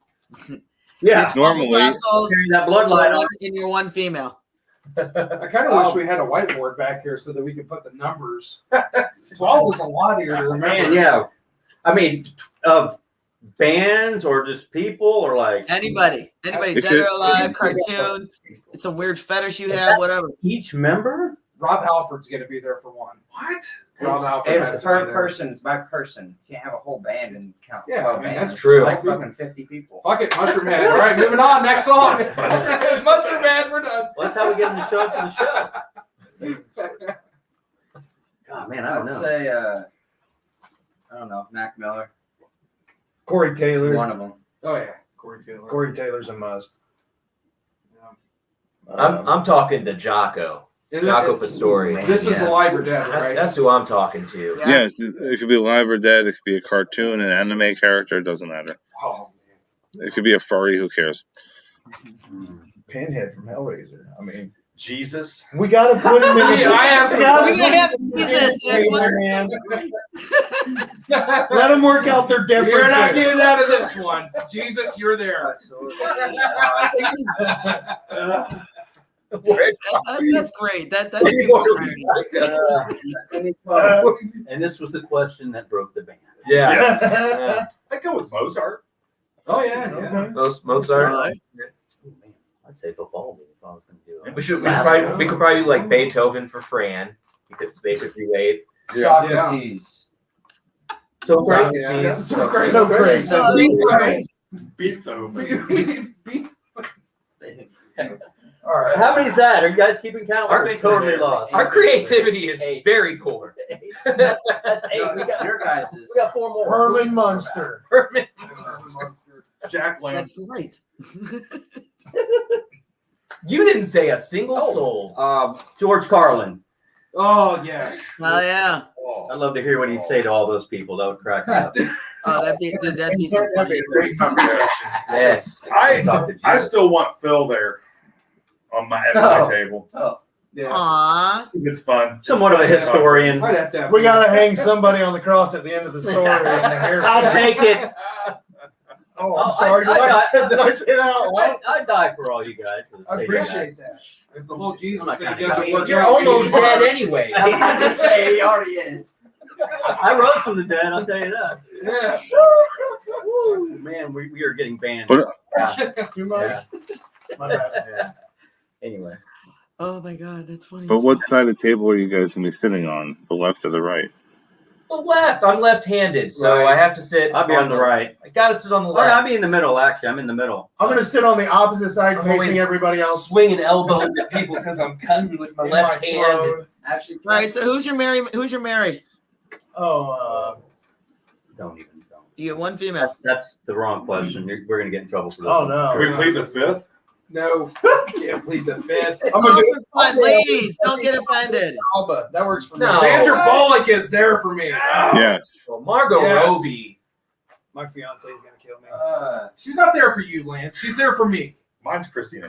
Yeah. Normally- Apostles, Carry that bloodline on. and you're one female. I kind of wish we had a whiteboard back here so that we could put the numbers. 12 is a lot here to remember. Man, yeah. I mean, of bands or just people or like Anybody, It dead could- or alive, cartoon, some weird fetish you have, whatever. each member? Rob Halford's going to be there for one. What? Rob Halford has It's to per be there. person. It's by person. You can't have a whole band and count. Yeah, 12 I mean, bands. that's true. It's like fucking 50 people. Fuck it, Mushroom Head. All right, moving on. Next song. Mushroom Head, we're done. Well, that's how we get them to show up to the show. God, man, I don't I'd know. say, I don't know, Mac Miller. Corey Taylor. One of them. Oh, yeah. Corey Taylor. Corey Taylor's a must. I'm talking to Jocko. Jocko Pastori. This is Yeah. Alive or Dead, right? That's who I'm talking to. Yeah. Yes, it could be live or dead. It could be a cartoon, an anime character. It doesn't matter. Oh, It could be a furry. Who cares? Pinhead from Hellraiser. I mean, Jesus. we gotta put him in. Yeah, I have some- We're gonna have Jesus this one. Let them work out their differences. You're not getting out of this one. Jesus, you're there. That's great. That's And this was the question that broke the band. Yeah. I go with Mozart. Oh, yeah. Mozart. Right. I'd say Vivaldi if I was going to do it. We could probably do like Beethoven for Fran because they could relate. Socrates. So great. Yeah. So great. So great. Beethoven. All right. How many is that? Are you guys keeping count? Our- We're totally lost. Our creativity is very poor. That's 8. We got, Your guys is. we got 4 more. Herman Munster. Jack Lamb. That's great. You didn't say a single soul. George Carlin. Oh, yes. Oh yeah. I'd love to hear what he'd say to all those people. That would crack me up. Oh, that'd be some That'd be a great conversation. Yes. I still want Phil there on my at my table. Yeah. Aw. It's fun. Somewhat of a historian. Might have to have We gotta hang somebody on the cross at the end of the story. And the hair. I'll take it. Oh, I'm sorry. Did I say that out loud? I'd die for all you guys. I appreciate that. If the whole Jesus I'm not thing counting. doesn't work You're out, almost we need dead more. anyway. I was about to say, he already is. I rose from the dead, I'll tell you that. Yeah. Woo, man, we are getting banned. But Too much. Yeah. My bad. Yeah. Anyway. Oh my God, that's funny. but what side of the table are you guys gonna be sitting on? The left or the right? The left. I'm left-handed, so Right. I have to sit. I'll be on the right. I gotta sit on the Oh, left. I'll be in the middle, actually. I'm in the middle. I'm gonna sit on the opposite side I'm facing always everybody else. swinging elbows at people because I'm cutting with my in left my hand. throne. Actually, All right, so who's your Mary? Oh, Don't even. Don't. You get one female. That's the wrong question. We're going to get in trouble for this. oh Can we no. plead the fifth? No, can't plead the fifth. It's I'm all gonna do for fun, ladies. Don't get offended. Alba, that works for me. No. Sandra Bullock is there for me. Yes. Well, Margot Yes. Robbie. My fiance is gonna kill me. She's not there for you, Lance. She's there for me. Mine's Christina.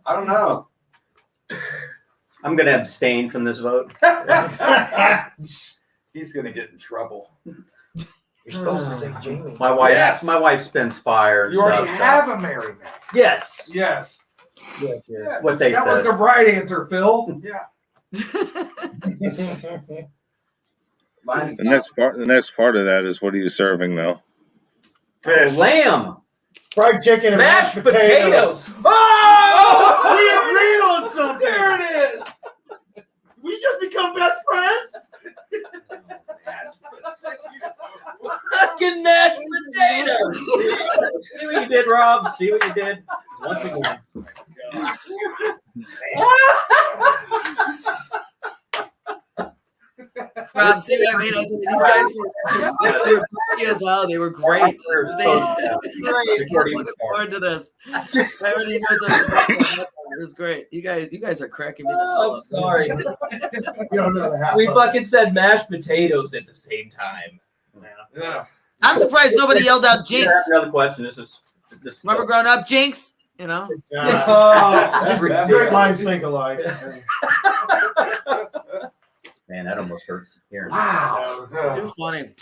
I don't know. I'm going to abstain from this vote. He's gonna get in trouble. You're supposed to say Jamie. My wife, Yes. my wife spins fire. You already stuff, have a Mary Mac. Yes. Yes. Yes. What they That was said. the right answer, Phil. Yeah. Mine's The next part of that is what are you serving though? Fish. Lamb. Fried chicken and Mashed mashed potatoes. potatoes. Oh! We agreed on something. There it is. We just become best friends. Fucking mashed potatoes. See what you did, Rob? See what you did? Once again. Rob, see what I mean? These guys were funny as hell. They were great. Looking forward to this. Everybody knows this is great. You guys are cracking me the hell I'm up. sorry. You don't know the half. We of it. fucking said mashed potatoes at the same time. Yeah. I'm surprised nobody yelled out Jinx. Another question. This Remember growing up, Jinx? You know? Oh, This is Great ridiculous. minds think alike. Man, that almost hurts hearing. wow. It was funny.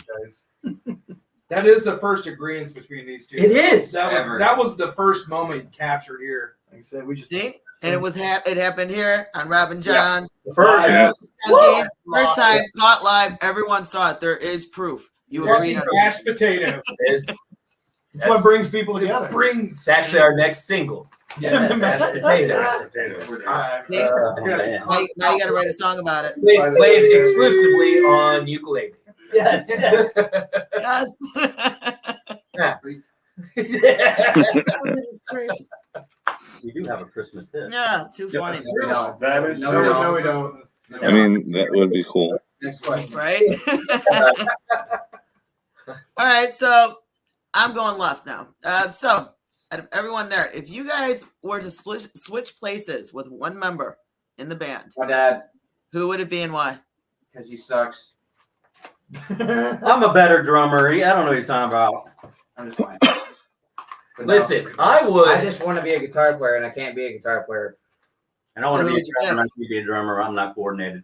That is the first agreement between these two. It is. That was the first moment captured here. Like I said, we just See? And it was it happened here on Robin John. First, Yeah. Junkies. First time caught live. Everyone saw it. There is proof. You agreed on Mashed potatoes. it's what brings people together. Brings. It's actually our next single. Yes. Mashed potatoes. See? man. Now you got to write a song about it. Played exclusively on ukulele. Yes. Yes. Yeah. It's great. We do have a Christmas hit. Yeah, too funny. We don't. That is No, true. No, we don't. I mean, that would be cool. Next question. Right? All right, so I'm going left now. So, out of everyone there, if you guys were to switch places with one member in the band, My dad, who would it be and why? because he sucks. I'm a better drummer. I don't know what he's talking about. I'm just playing. But no, Listen, I would. I just want to be a guitar player, and I can't be a guitar player. I don't want So to who be would you a drummer. I can be a drummer. I'm not coordinated.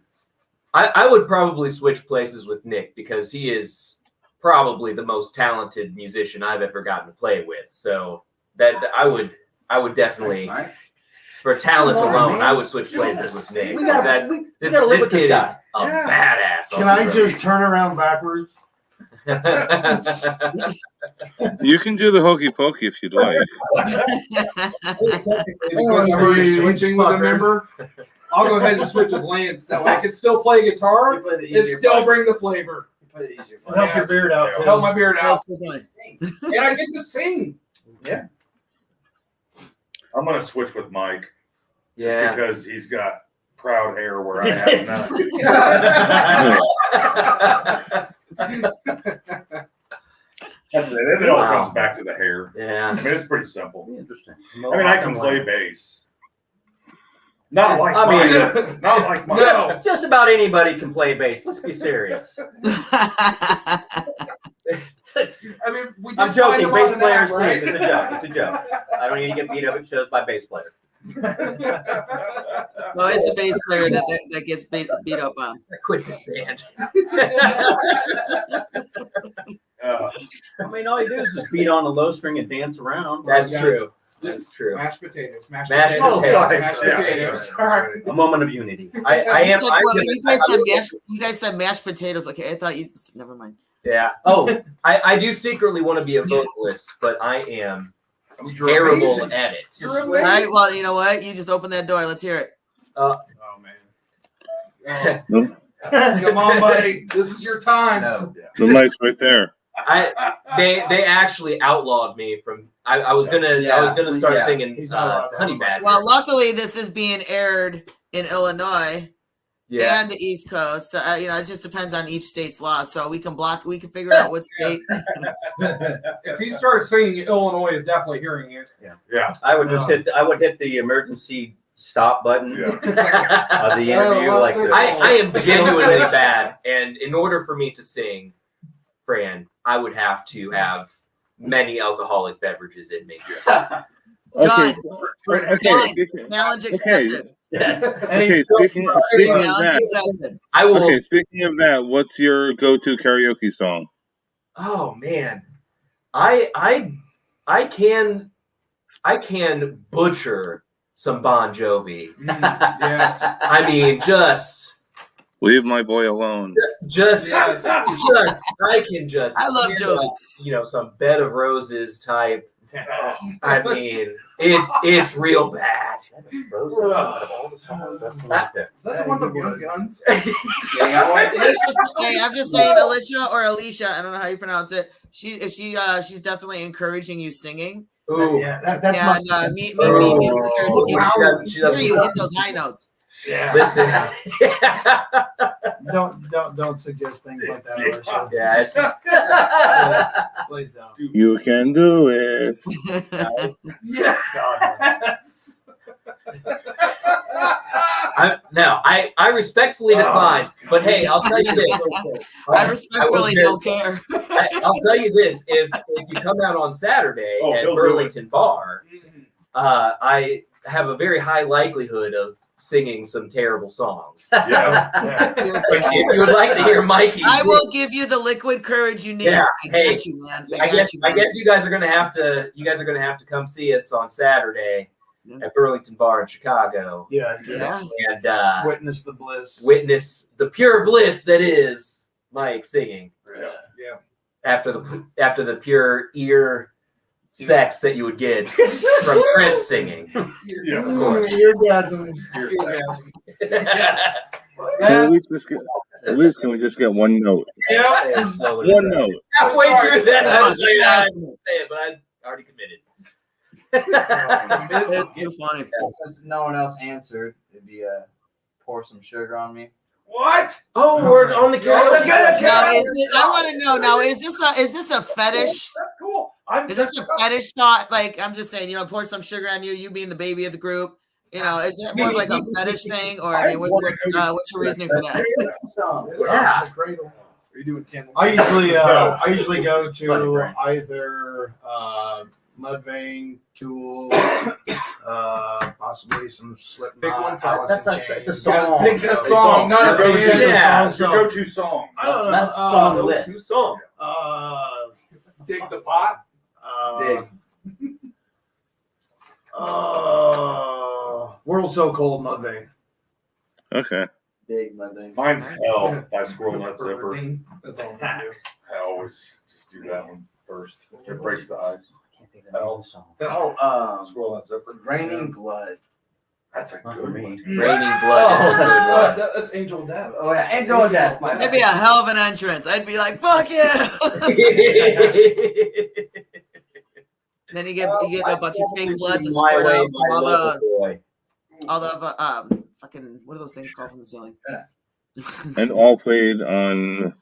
I would probably switch places with Nick because he is probably the most talented musician I've ever gotten to play with. So that I would definitely, All right. for talent Come on, alone, man. I would switch places with Nick. We gotta, That- we this gotta live this with this kid guy. is a Yeah. badass. Can I just turn around backwards? You can do the hokey pokey if you'd like. Technically, because I'm already switching with a member, I'll go ahead and switch with Lance. That way I can still play guitar and still bring the flavor. Help your beard out. Tim. Help my beard out. That's so funny. And I get to sing. I'm gonna switch with Mike Yeah. because he's got proud hair where I have none. That's it. It all Wow. comes back to the hair. Yeah. I mean, it's pretty simple. Interesting. I mean, I can play bass. Not like I mean- Mike. Not like Mike. No. Just about anybody can play bass. Let's be serious. I mean, we did I'm joking. find him Bass on an players, app, right? please. It's a joke. It's a joke. I don't need to get beat up at shows by bass players. Well, it's the bass player that gets beat up on. Quit this band. I mean, all you do is just beat on the low string and dance around. That's Guys, true. Just That's true. Mashed potatoes. Mashed Mashed potatoes. potatoes. Mashed Yeah. potatoes. Sorry. A moment of unity. I You am. said, I well, would- you guys said mashed potatoes. Okay, I thought you. Never mind. Yeah. Oh, I do secretly want to be a vocalist, but I am terrible at it. You're All right. amazing. Well, you know what? You just opened that door. Let's hear it. Oh man. Come on, buddy. This is your time. No. The mic's right there. They actually outlawed me from. I was gonna start Yeah. singing He's not allowed to Honey have Badger. Well, luckily, this is being aired in Illinois Yeah. and the East Coast. So, it just depends on each state's law. So we can figure out what state. If he starts singing, Illinois is definitely hearing it. Yeah. I would just hit the emergency stop button Yeah. of the interview. well, Like so- the- I am genuinely bad, and in order for me to sing, Fran, I would have to have many alcoholic beverages in me. Done. Okay. Done. Speaking, Challenge okay. accepted. Okay. Speaking of Challenge that. accepted. I will. Okay. Speaking of that, what's your go-to karaoke song? Oh man, I can butcher some Bon Jovi. Yes. I mean, just Leave my boy alone. Yes. I can just. I love stand Jovi. up, some Bed of Roses type. I mean, it's real bad. Is that the one from Young Guns? Hey, I'm just saying, Alicia or Alicia, I don't know how you pronounce it. She's definitely encouraging you singing. Ooh. Yeah, that's And my. me being here to get She you, doesn't. you hit those high notes. Yeah. Listen. Don't suggest things like that, Alicia. Yeah, it's. Please don't. You can do it. Yes. I respectfully decline. But hey, I'll tell you this. I respectfully don't care. I'll tell you this: if you come out on Saturday at he'll do Burlington Bar, I have a very high likelihood of singing some terrible songs. Yeah. If you would like to hear Mikey, I will give you the liquid courage you need. Yeah, I hey, got you, man. I guess you guys are gonna have to come see us on Saturday at Burlington Bar in Chicago. Yeah. And Witness the bliss. witness the pure bliss that is Mike singing. Yeah. After the pure ear sex that you would get from Trent singing. Yeah. Of course. Orgasms. At least can we just get one note? Yeah. One note. Halfway through that, That's I fine. was like, I didn't say it, but I already committed. It's too funny. Since no one else answered, it'd be pour some sugar on me. What? Oh, we're on the That's a good Now, I want to know. Now, is this a fetish? That's cool. Is this a fetish thought? Like, I'm just saying, pour some sugar on you, you being the baby of the group. Is it more of like a fetish thing, or I mean, what's your reasoning for that? Yeah. Are you doing candle? I usually go to either Mudvayne, Tool, possibly some Slipknot. Big one, Alice in it's a Chains. song. Pick a song, not a Your go-to band. Yeah. Your go-to song. I don't know. That's song list. Two song. Dig the pot. Dig. World So Cold, Mudvayne. Okay. Dig my thing. Mine's Hell by Squirrel Nut Zipper. That's all I do. I always just do that one first. It breaks the ice. Can't think of the name of the song. Oh, Squirrel Nut Zipper. Raining Blood. That's a Not good for me. one. Raining Blood is a good one. That's Angel Death. Oh yeah, Angel of Death. My That'd be a hell of an entrance. I'd be like, fuck yeah. Then you get a bunch of fake blood to squirt out all the fucking, what are those things called from the ceiling? And all played on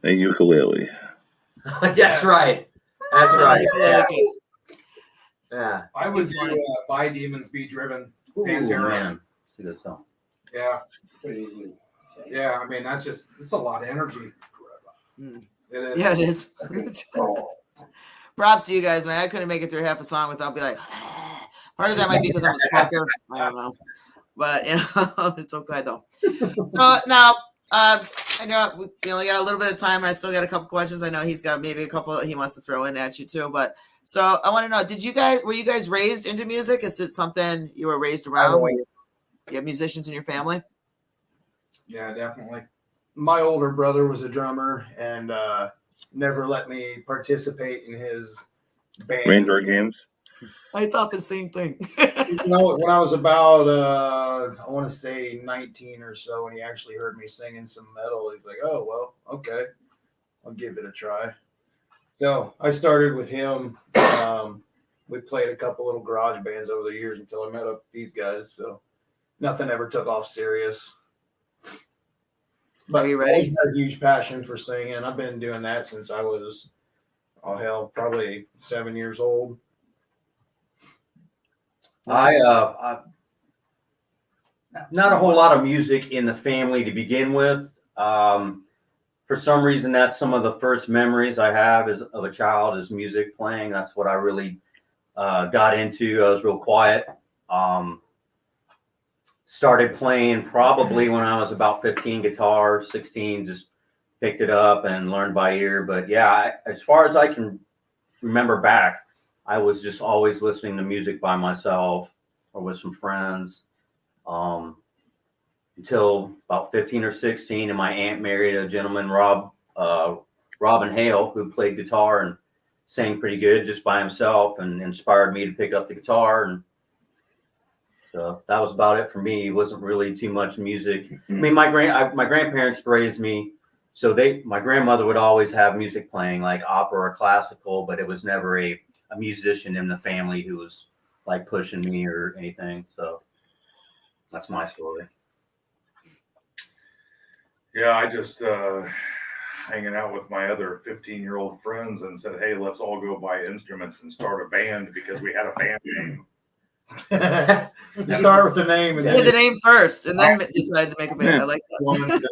a ukulele. That's right. That's right. Yeah. I would do By Demons Be Driven. Ooh, Pantera. man. It's a good song. Yeah. Yeah, I mean, it's a lot of energy. Mm. It is. Yeah, it is. Props to you guys, man. I couldn't make it through half a song without be like, part of that might be because I'm a smoker. I don't know. But, it's okay, though. So now, I know we only got a little bit of time, and I still got a couple questions. I know he's got maybe a couple he wants to throw in at you, too. But so I want to know, were you guys raised into music? Is it something you were raised around? You have musicians in your family? Yeah, definitely. My older brother was a drummer and never let me participate in his band. Ranger games. I thought the same thing. When I was about, I want to say 19 or so, and he actually heard me singing some metal, he's like, oh, well, okay, I'll give it a try. So I started with him. We played a couple little garage bands over the years until I met up with these guys. So nothing ever took off serious. But Are you ready? I had a huge passion for singing. I've been doing that since I was, probably 7 years old. I not a whole lot of music in the family to begin with. For some reason, that's some of the first memories I have of a child is music playing. That's what I really got into. I was real quiet. Started playing probably when I was about 15, guitar, 16, just picked it up and learned by ear. But yeah, as far as I can remember back, I was just always listening to music by myself or with some friends until about 15 or 16. And my aunt married a gentleman, Robin Hale, who played guitar and sang pretty good just by himself, and inspired me to pick up the guitar. And so that was about it for me. It wasn't really too much music. I mean, my grandparents raised me, so my grandmother would always have music playing, like opera or classical, but it was never a musician in the family who was like pushing me or anything. So that's my story. Yeah, I just hanging out with my other 15-year-old friends and said, hey, let's all go buy instruments and start a band because we had a band name. You start with the name and With then the name first, and then decide to make a band. I like that.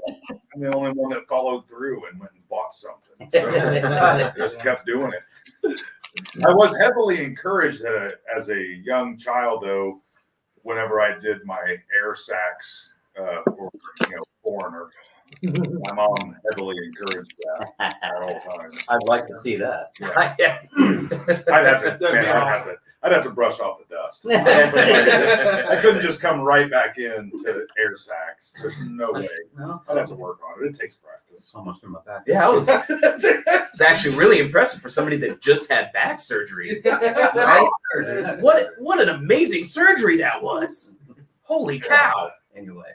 I'm the only one that followed through and went and bought something. So just kept doing it. I was heavily encouraged as a young child, though, whenever I did my air sax for Foreigner. My mom heavily encouraged that at all times. I'd like to see that. Yeah. I'd have to brush off the dust. I couldn't just come right back into air sax. There's no way. I'd have to work on it. It takes practice. Almost in my back. Yeah, it's actually really impressive for somebody that just had back surgery. Right? What an amazing surgery that was. Holy cow. Anyway.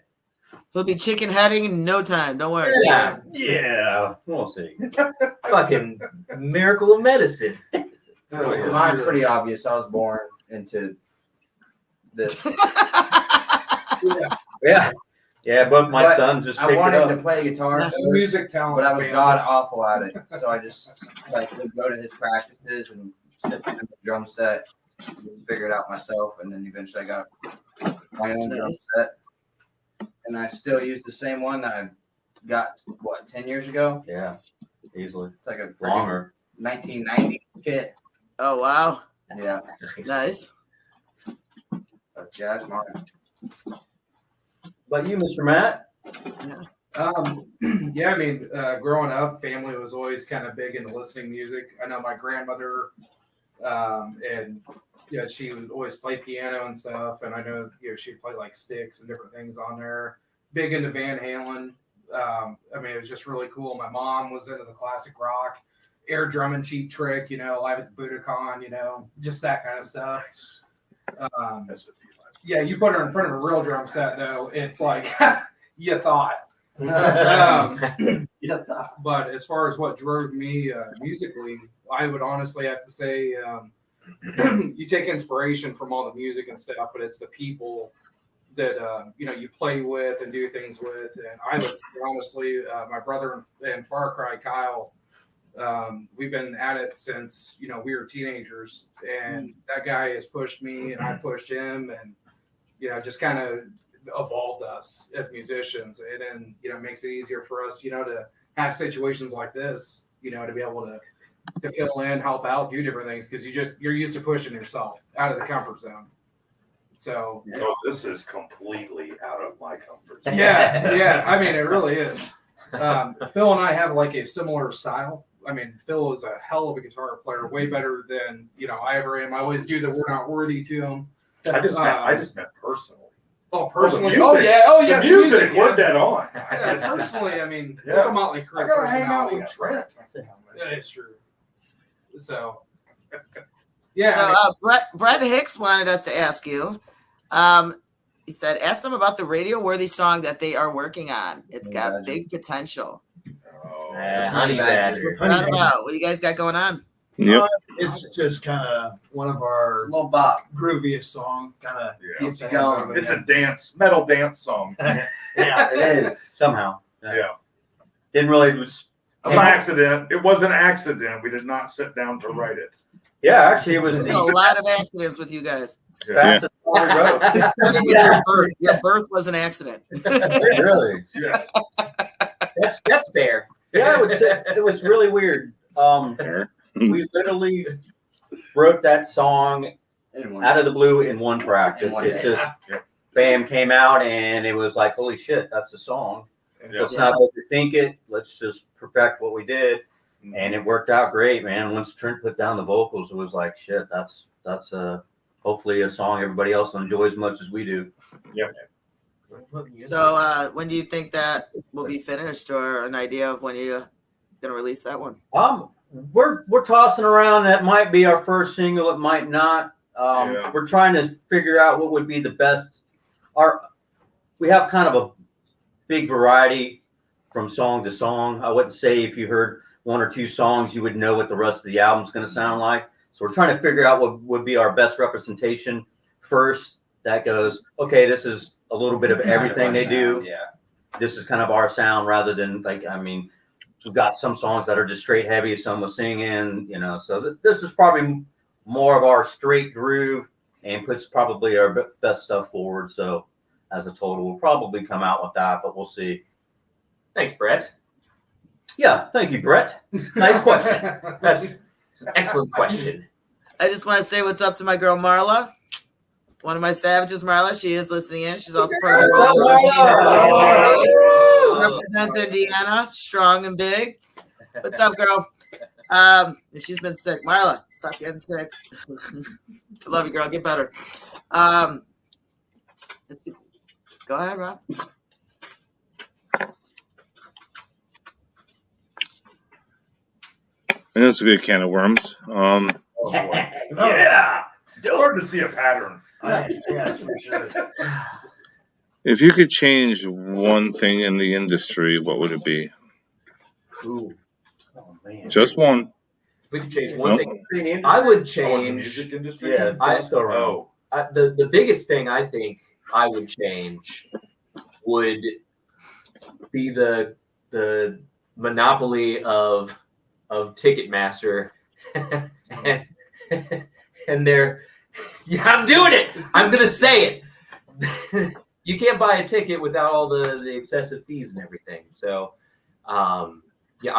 He'll be chicken heading in no time. Don't worry. Yeah. We'll see. Fucking miracle of medicine. Mine's pretty obvious. I was born into this. Yeah, but my son just picked I wanted it to up. play guitar, Music talent. but I was family. god awful at it. So I just would go to his practices and sit in the drum set, figure it out myself, and then eventually I got my own drum set. And I still use the same one that I got 10 years ago. Yeah, easily. It's like a Longer. 1990s kit. Oh wow, Yeah, nice. but yeah, that's mine. But you, Mr. Matt? Yeah, I mean, growing up, family was always kind of big into listening to music. I know my grandmother, and she would always play piano and stuff. And I know, she'd play like sticks and different things on there. Big into Van Halen. I mean, it was just really cool. My mom was into the classic rock, air drum and Cheap Trick, Live at the Budokan, just that kind of stuff. Yeah, you put her in front of a real drum set, though, it's like, you thought. But as far as what drove me musically, I would honestly have to say you take inspiration from all the music and stuff, but it's the people that you play with and do things with. And I would say, honestly, my brother and Far Cry Kyle, we've been at it since we were teenagers, and that guy has pushed me and I pushed him, and just kind of evolved us as musicians. And then it makes it easier for us to have situations like this, to be able to fill in, help out, do different things, because you're used to pushing yourself out of the comfort zone. So this is completely out of my comfort zone. yeah, I mean, it really is. Phil and I have like a similar style. I mean, Phil is a hell of a guitar player, way better than I ever am. I always do the "we're not worthy" to him. I just meant personally. Oh, personally. The music, The music. We're dead on. Yeah, personally, I mean, it's a Motley Crue. I gotta hang out with personality. Trent. That is true. So, yeah. So Brett Hicks wanted us to ask you. He said, ask them about the radio-worthy song that they are working on. It's got big potential. Honey Badger. What's that about? What do you guys got going on? Yep. it's just kind of one of our Little bop. grooviest song. Kind of Keeps you going. It's a metal dance song. Yeah, it is. Somehow. Yeah. Didn't really. It was An accident. It was an accident. We did not sit down to write it. Yeah, actually, it was There's a lot of accidents with you guys. fastest song we wrote. It started with your birth. Your birth was an accident. Really? Yes. That's fair. Yeah, it was really weird. We literally wrote that song out of the blue in one practice. It just bam came out, and it was like, holy shit, that's a song. Let's not overthink it. Let's just perfect what we did, and it worked out great, man. Once Trent put down the vocals, it was like, shit, that's hopefully a song everybody else enjoys as much as we do. Yep. So when do you think that will be finished, or an idea of when you're gonna release that one? We're tossing around. That might be our first single. It might not. We're trying to figure out what would be the best. We have kind of a big variety from song to song. I wouldn't say if you heard one or two songs, you would know what the rest of the album's going to sound like. So we're trying to figure out what would be our best representation first. That goes, okay, this is a little bit of everything they do. Yeah. This is kind of our sound rather than we've got some songs that are just straight heavy, some with singing, so this is probably more of our straight groove and puts probably our best stuff forward. So as a total, we'll probably come out with that, but we'll see. Thanks, Brett. Yeah, thank you, Brett. Nice question. That's an excellent question. I just want to say what's up to my girl Marla, one of my savages. Marla, she is listening in. She's also part of represents Indiana, strong and big. What's up, girl? She's been sick. Marla, stop getting sick. I love you, girl. Get better. Let's see. Go ahead, Rob. And that's a good can of worms. Yeah. It's hard to see a pattern. Yes, for sure. If you could change one thing in the industry, what would it be? Ooh. Oh, man. Just one. If we could change one thing, I would change. Music industry? Yeah, let's go around. The biggest thing I think I would change would be the monopoly of Ticketmaster and they're I'm doing it. I'm gonna say it. You can't buy a ticket without all the excessive fees and everything. So I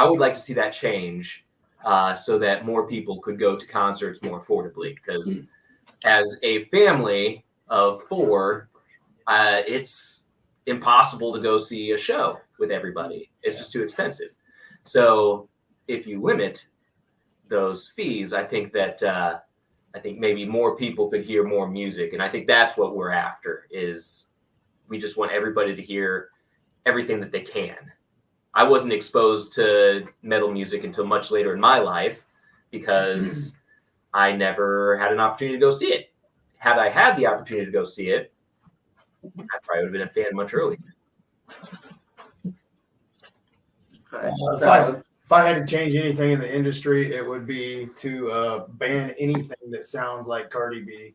would like to see that change so that more people could go to concerts more affordably, because as a family of 4, it's impossible to go see a show with everybody. It's just too expensive. So if you limit those fees, I think that maybe more people could hear more music, and I think that's what we're after. Is we just want everybody to hear everything that they can. I wasn't exposed to metal music until much later in my life because I never had an opportunity to go see it. Had I had the opportunity to go see it, I probably would have been a fan much earlier. If I had to change anything in the industry, it would be to ban anything that sounds like Cardi B.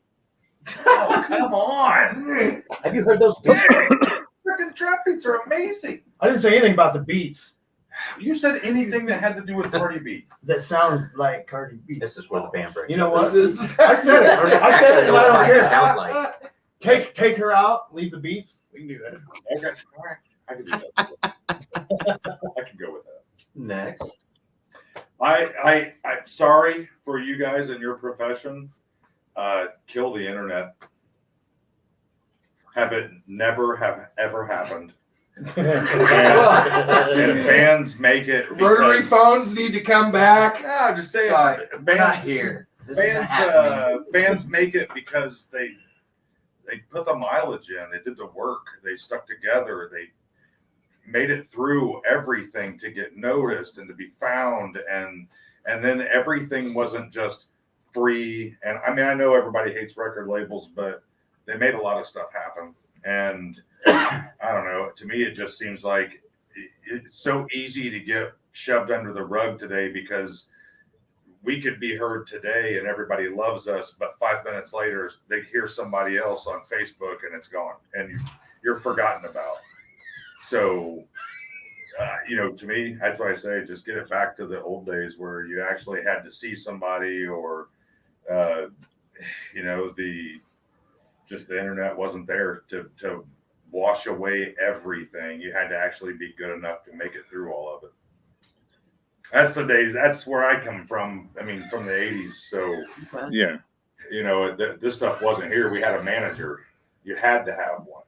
Oh, come on. Have you heard those? Freaking trap beats are amazing. I didn't say anything about the beats. You said anything that had to do with Cardi B. That sounds like Cardi B. This is where the band breaks. You know what? I said it. I said it, and I don't It care. sounds like. Take her out, leave the beats. We can do that. Okay. All right. I can do that. I can go with that. Next. I'm sorry for you guys in your profession. Kill the internet. Have it never have ever happened. And bands make it. Rotary phones need to come back. No, I'm just saying. Sorry, we're not Bands, here. This isn't happening. bands make it because they put the mileage in. They did the work. They stuck together. They made it through everything to get noticed and to be found, and then everything wasn't just free. And I mean, I know everybody hates record labels, but they made a lot of stuff happen. And I don't know, to me it just seems like it's so easy to get shoved under the rug today, because we could be heard today and everybody loves us, but 5 minutes later they hear somebody else on Facebook and it's gone and you're forgotten about. So, to me, that's why I say just get it back to the old days where you actually had to see somebody, or, the internet wasn't there to wash away everything. You had to actually be good enough to make it through all of it. That's the days. That's where I come from. I mean, from the 80s. So, Yeah. you know, this stuff wasn't here. We had a manager. You had to have one,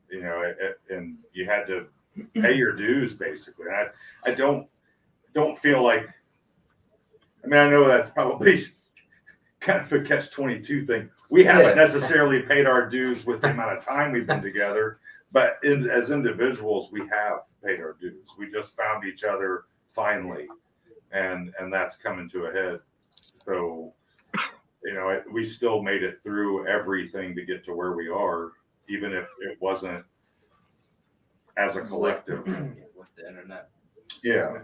you know, and you had to pay your dues basically. And I don't feel like, I mean, I know that's probably kind of a catch-22 thing. We haven't necessarily paid our dues with the amount of time we've been together, but as individuals, we have paid our dues. We just found each other finally, and that's coming to a head. So, you know, we still made it through everything to get to where we are, even if it wasn't as a collective. With the internet. Yeah.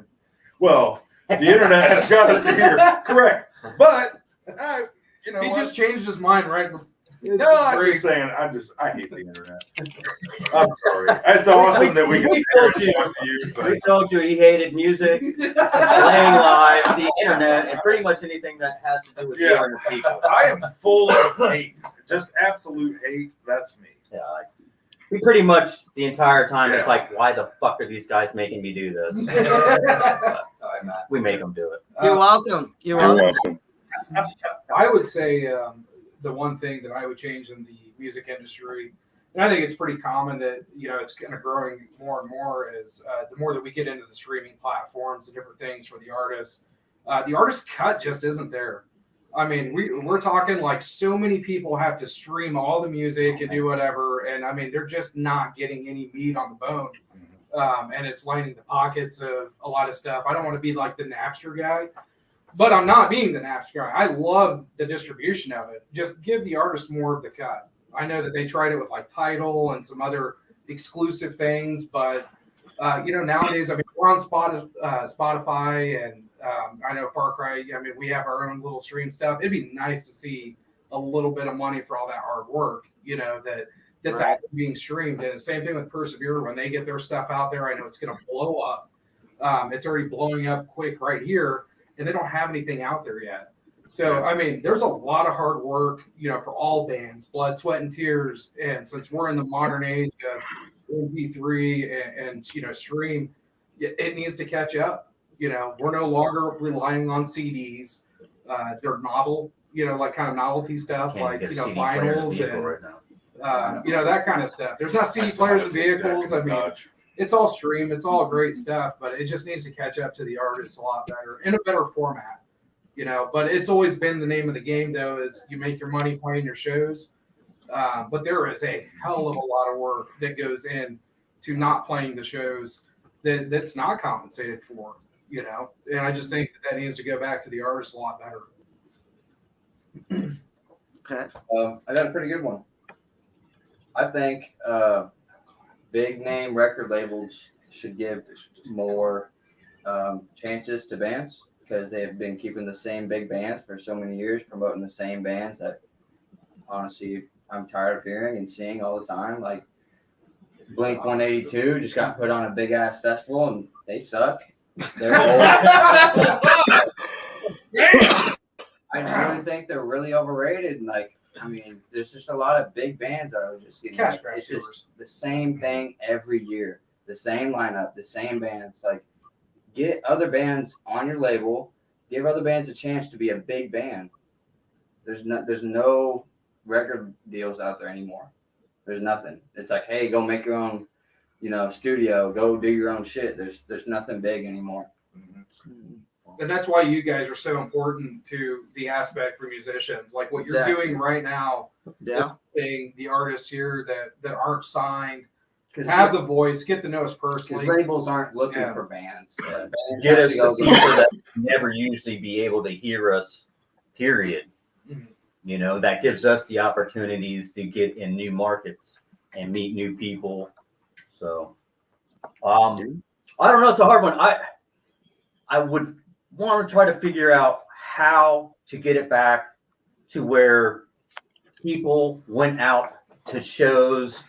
Well, the internet has got us to here. Correct. But, you know, He just changed his mind right before. No, I'm just saying, I hate the internet. I'm sorry. It's awesome that we can sit here and talk to you. We told you he hated music, playing live, the internet, and pretty much anything that has to do with dealing with people. I am full of hate. Just absolute hate. That's me. Yeah. We pretty much the entire time it's like, why the fuck are these guys making me do this? But, we make them do it. You're welcome. You're welcome. I would say the one thing that I would change in the music industry, and I think it's pretty common that, you know, it's kind of growing more and more, is the more that we get into the streaming platforms and different things for the artists cut just isn't there. I mean, we're talking like so many people have to stream all the music and do whatever, and I mean, they're just not getting any meat on the bone. And it's lining the pockets of a lot of stuff. I don't want to be like the Napster guy, but I'm not being the Napster guy. I love the distribution of it. Just give the artist more of the cut. I know that they tried it with like Tidal and some other exclusive things, but you know, nowadays, I mean, we're on Spotify, and I know Far Cry. I mean, we have our own little stream stuff. It'd be nice to see a little bit of money for all that hard work, you know, that's actually being streamed. And the same thing with Persevere. When they get their stuff out there, I know it's going to blow up. It's already blowing up quick right here, and they don't have anything out there yet. So, I mean, there's a lot of hard work, you know, for all bands, blood, sweat, and tears. And since we're in the modern age of MP3 and you know, stream, it needs to catch up. You know, we're no longer relying on CDs. They're novel, you know, like kind of novelty stuff, like, you know, vinyls and, you know, that kind of stuff. There's not CD players in vehicles. I mean, it's all stream. It's all great stuff, but it just needs to catch up to the artists a lot better in a better format, you know. But it's always been the name of the game, though, is you make your money playing your shows. But there is a hell of a lot of work that goes in to not playing the shows that's not compensated for, you know. And I just think that needs to go back to the artists a lot better. Okay. I got a pretty good one. I think big name record labels should give more chances to bands, because they have been keeping the same big bands for so many years, promoting the same bands that honestly I'm tired of hearing and seeing all the time. Like Blink 182 just got put on a big ass festival and they suck. They're old. I really think they're really overrated. And like, I mean, there's just a lot of big bands that are just getting Cash it's just the same thing every year, the same lineup, the same bands. Like, get other bands on your label, give other bands a chance to be a big band. There's no record deals out there anymore. There's nothing. It's like, hey, go make your own, you know, studio, go do your own shit. There's nothing big anymore. And that's why you guys are so important to the aspect for musicians. Like what you're doing right now, is being the artists here that aren't signed, have the voice, get to know us personally. Because labels aren't looking for bands. Bands get us the people that never usually be able to hear us, period. Mm-hmm. You know, that gives us the opportunities to get in new markets and meet new people. So, I don't know. It's a hard one. I would want to try to figure out how to get it back to where people went out to shows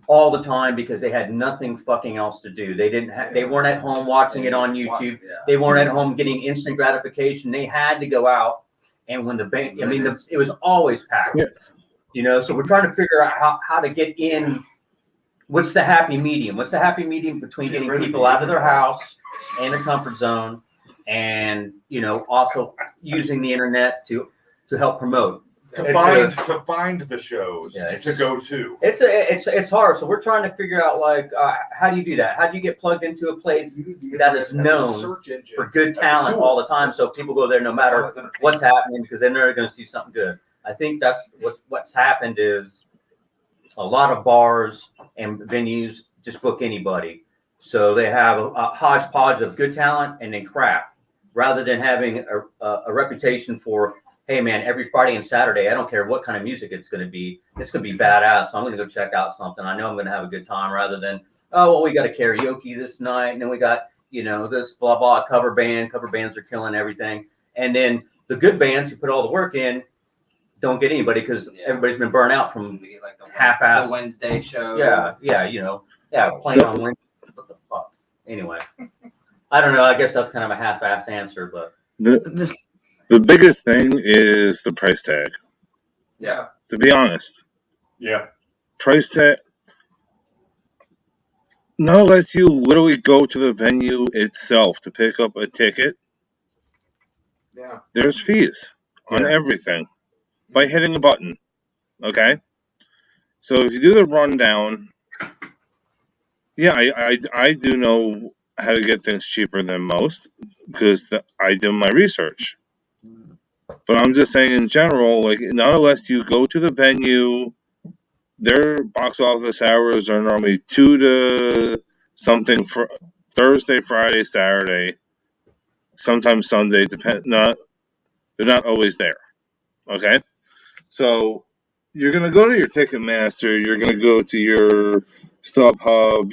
all the time because they had nothing fucking else to do. They weren't at home watching it on YouTube. They weren't at home getting instant gratification. They had to go out. And when the band, I mean, it was always packed, you know, so we're trying to figure out how to get in. What's the happy medium? What's the happy medium between getting people out of their house and a comfort zone and, you know, also using the internet to help promote? to find the shows to go to. It's hard. So we're trying to figure out like how do you do that? How do you get plugged into a place that is known for good talent all the time, so people go there no matter what's happening because then they're going to see something good. I think that's what's happened is a lot of bars and venues just book anybody, so they have a hodgepodge of good talent and then crap, rather than having a reputation for, hey man, every Friday and Saturday, I don't care what kind of music it's going to be badass. So I'm going to go check out something. I know I'm going to have a good time, rather than, oh, well, we got a karaoke this night, and then we got, this blah, blah, cover band. Cover bands are killing everything. And then the good bands who put all the work in don't get anybody because everybody's been burnt out from like half-assed. the Wednesday show. Playing on Wednesday. What the fuck? Anyway, I don't know. I guess that's kind of a half-assed answer, but. The biggest thing is the price tag. Yeah. To be honest. Yeah. Price tag. Not unless you literally go to the venue itself to pick up a ticket. Yeah. There's fees on everything by hitting a button. Okay? So if you do the rundown, I do know how to get things cheaper than most because I do my research. But I'm just saying in general, like, not unless you go to the venue, their box office hours are normally 2 to something for Thursday, Friday, Saturday, sometimes Sunday. They're not always there. Okay, so you're gonna go to your Ticketmaster, you're gonna go to your StubHub,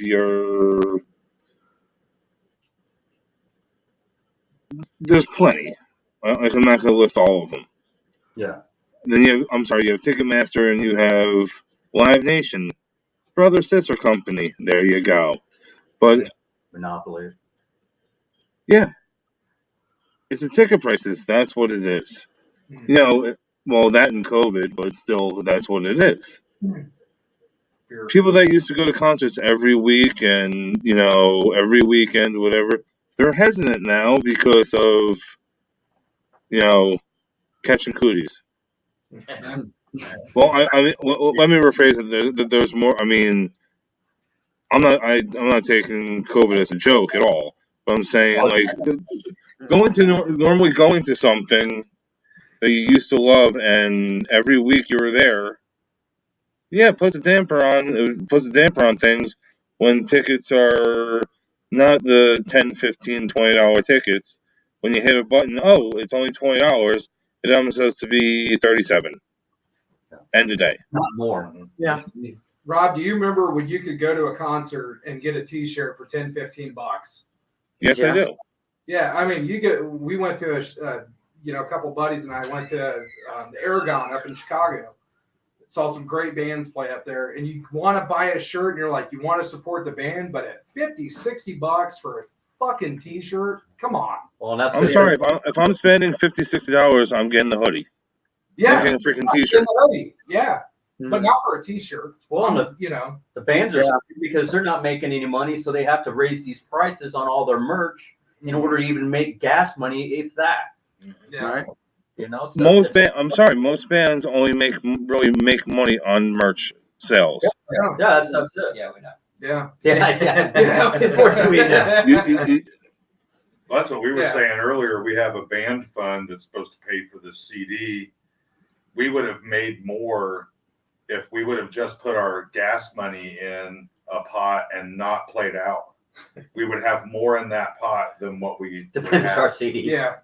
there's plenty. Like, I'm not gonna list all of them. Yeah. Then you have Ticketmaster and you have Live Nation, brother sister company. There you go. But monopoly. Yeah, it's the ticket prices. That's what it is. Well, that and COVID, but still, that's what it is. People that used to go to concerts every week and every weekend, whatever, they're hesitant now because of catching cooties. Well, let me rephrase it. There's more. I mean, I'm not taking COVID as a joke at all. But I'm saying, like, normally going to something that you used to love, and every week you were there. Yeah, it puts a damper on things when tickets are not the $10, $15, $20 tickets. When you hit a button, oh, it's only $20. It almost has to be $37. End of day. Not more. Yeah. Rob, do you remember when you could go to a concert and get a T-shirt for $10, $15? Yes, I do. Yeah, I mean, we went to a couple buddies and I went to the Aragon up in Chicago. Saw some great bands play up there, and you want to buy a shirt and you're like, you want to support the band, but at $50-$60 for a fucking T-shirt, come on. Well, I'm sorry, if I'm spending $50-$60, I'm getting the hoodie. Yeah, I'm getting a freaking T-shirt. Yeah, but not for a T-shirt. Well, the bands are because they're not making any money, so they have to raise these prices on all their merch in order to even make gas money, if that. Yeah. Right. Most bands only make money on merch sales. Yeah, that's it. Yeah, we know. Yeah. Unfortunately, we know. Well, that's what we were saying earlier. We have a band fund that's supposed to pay for the CD. We would have made more if we would have just put our gas money in a pot and not played out. We would have more in that pot than what we to finish our CD. Yeah.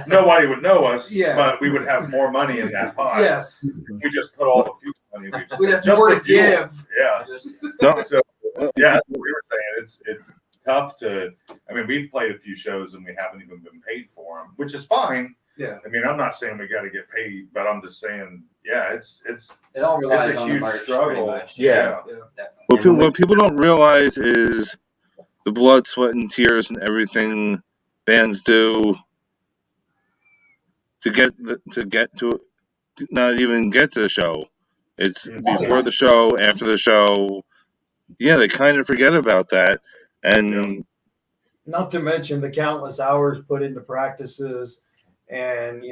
Nobody would know us, Yeah. but we would have more money in that pot. Yes. We just put all the fuel money. We'd have just more the to fuel. give. Yeah. So that's what we were saying. It's tough to. I mean, we've played a few shows and we haven't even been paid for them, which is fine. Yeah. I mean, I'm not saying we got to get paid, but I'm just saying, it all relies it's a on huge the merch, struggle. pretty much. Yeah. Definitely. What people don't realize is the blood, sweat, and tears and everything bands do to not even get to the show. It's before the show, after the show. Yeah, they kind of forget about that, and not to mention the countless hours put into practices, and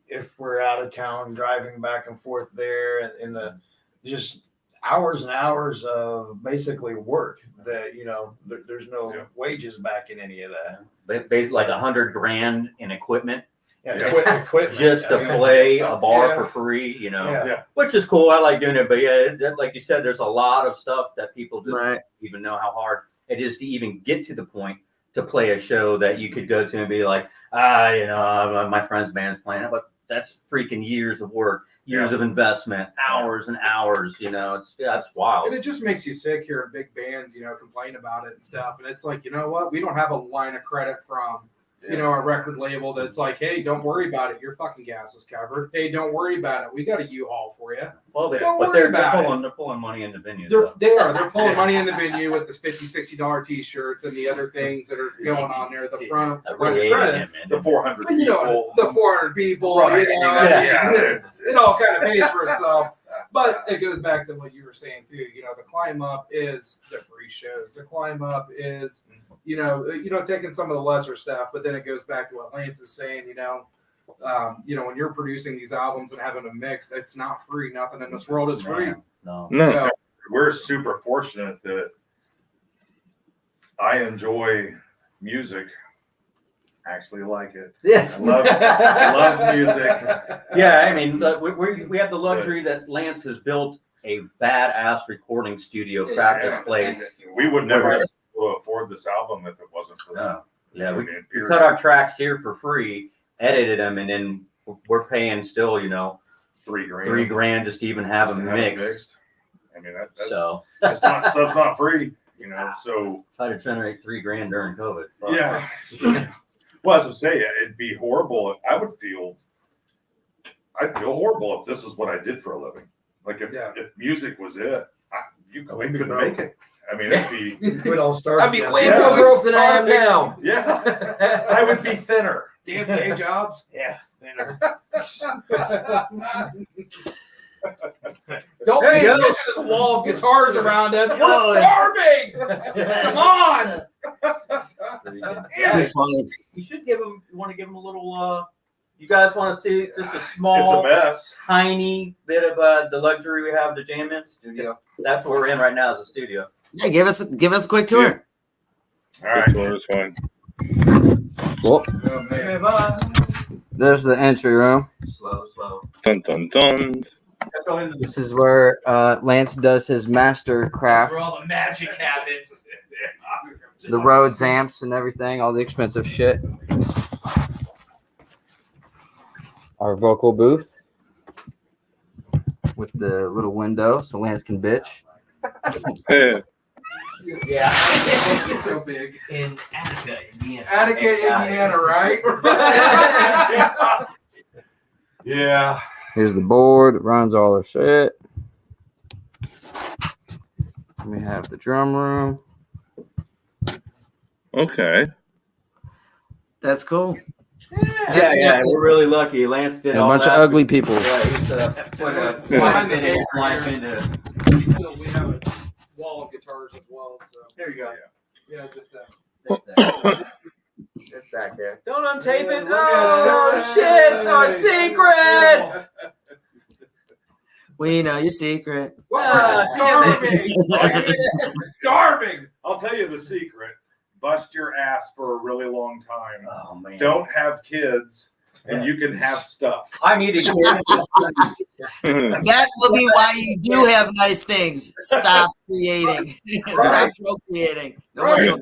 if we're out of town driving back and forth there in the just hours and hours of basically work that, there's no wages back in any of that. Basically like $100,000 in equipment. Equipment. Just to play a bar for free, which is cool. I like doing it, but like you said, there's a lot of stuff that people just don't even know how hard it is to even get to the point to play a show that you could go to and be like, my friend's band's playing it, but that's freaking years of work, years of investment, hours and hours. It's wild. And it just makes you sick hearing big bands, complain about it and stuff. And it's like, you know what? We don't have a line of credit from a record label that's like, hey, don't worry about it. Your fucking gas is covered. Hey, don't worry about it. We got a U-Haul for you. Well, they're pulling money in the venue. They're pulling money in the venue with the $50, $60 T-shirts and the other things that are going on there. The front credits, the 400 people, the 400 people. Right. It all kind of pays for itself. But it goes back to what you were saying too. The climb up is the free shows. The climb up is, taking some of the lesser stuff. But then it goes back to what Lance is saying. When you're producing these albums and having them mixed, it's not free. Nothing in this world is free. No. So, we're super fortunate that I enjoy music. Actually like it. Yes. I love music. Yeah, I mean, we have the luxury that Lance has built a badass recording studio practice place. We would never be able to afford this album if it wasn't for that. Yeah, we cut our tracks here for free, edited them, and then we're paying still, $3,000 just to even have them mixed. I mean, that's not free, So try to generate $3,000 during COVID. Yeah. Well, as I say, it'd be horrible. I'd feel horrible if this is what I did for a living. Like if music was it, you couldn't make it. I mean, it'd be. We'd all start. I'd be way more broke than I am now. Yeah, I would be thinner. Damn day jobs. Yeah, thinner. Don't pay attention to the wall of guitars around us. We're starving. Come on. You should give them. You want to give them a little. You guys want to see just a It's small, a mess. tiny bit of the luxury we have to jam in studio. That's what we're in right now, is a studio. Yeah, give us a quick tour. All right, tour is fine. Well, there's the entry room. Slow. Dun dun dun. This is where Lance does his master craft. Where all the magic happens. The Rhodes amps and everything, all the expensive shit. Our vocal booth with the little window so Lance can bitch. Yeah. It's so big. In Attica, Indiana. Attica, Indiana, right? Yeah. Here's the board, runs all our shit. We have the drum room. Okay. That's cool. Yeah, we're really lucky. Lance did And a all bunch that. of ugly people. Yeah, he's put a life into. We have a wall of guitars as well. So There you go. yeah, just It's back there. Don't untape it. Oh, shit. It's our secret. We know your secret. starving. Starving. I'll tell you the secret. Bust your ass for a really long time. Oh, man. Don't have kids, and you can have stuff. I need to That will be why you do have nice things. Stop creating. Stop procreating. No Right.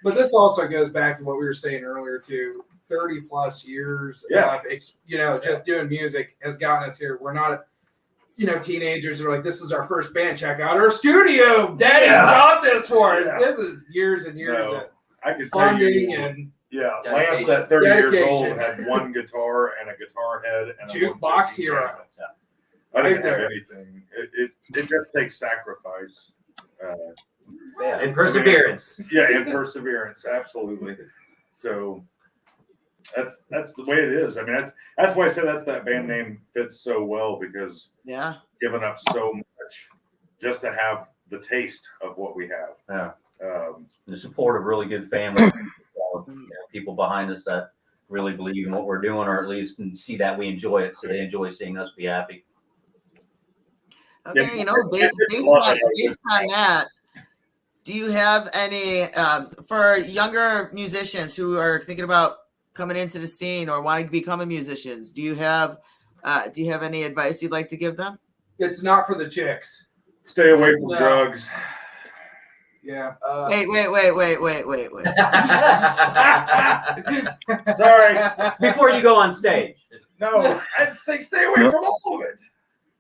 But this also goes back to what we were saying earlier too. 30 plus years of just doing music has gotten us here. We're not teenagers are like, this is our first band, check out our studio. Daddy brought this for us. Yeah. This is years and years of I can tell funding you, and Lance at 30 years old dedication. had one guitar and a guitar head and a Jukebox 150 hero. cabinet. I didn't Right have there. anything. It just takes sacrifice. And perseverance. And perseverance, absolutely. So that's the way it is. I mean, that's why I said that band name fits so well, because giving up so much just to have the taste of what we have. The support of really good family, people behind us that really believe in what we're doing, or at least see that we enjoy it, so they enjoy seeing us be happy. Okay, based on that, do you have any for younger musicians who are thinking about coming into the scene or wanting to become musicians? Do you have any advice you'd like to give them? It's not for the chicks. Stay away from drugs. Yeah. Wait. Sorry. Before you go on stage. No, I just think stay away from all of it.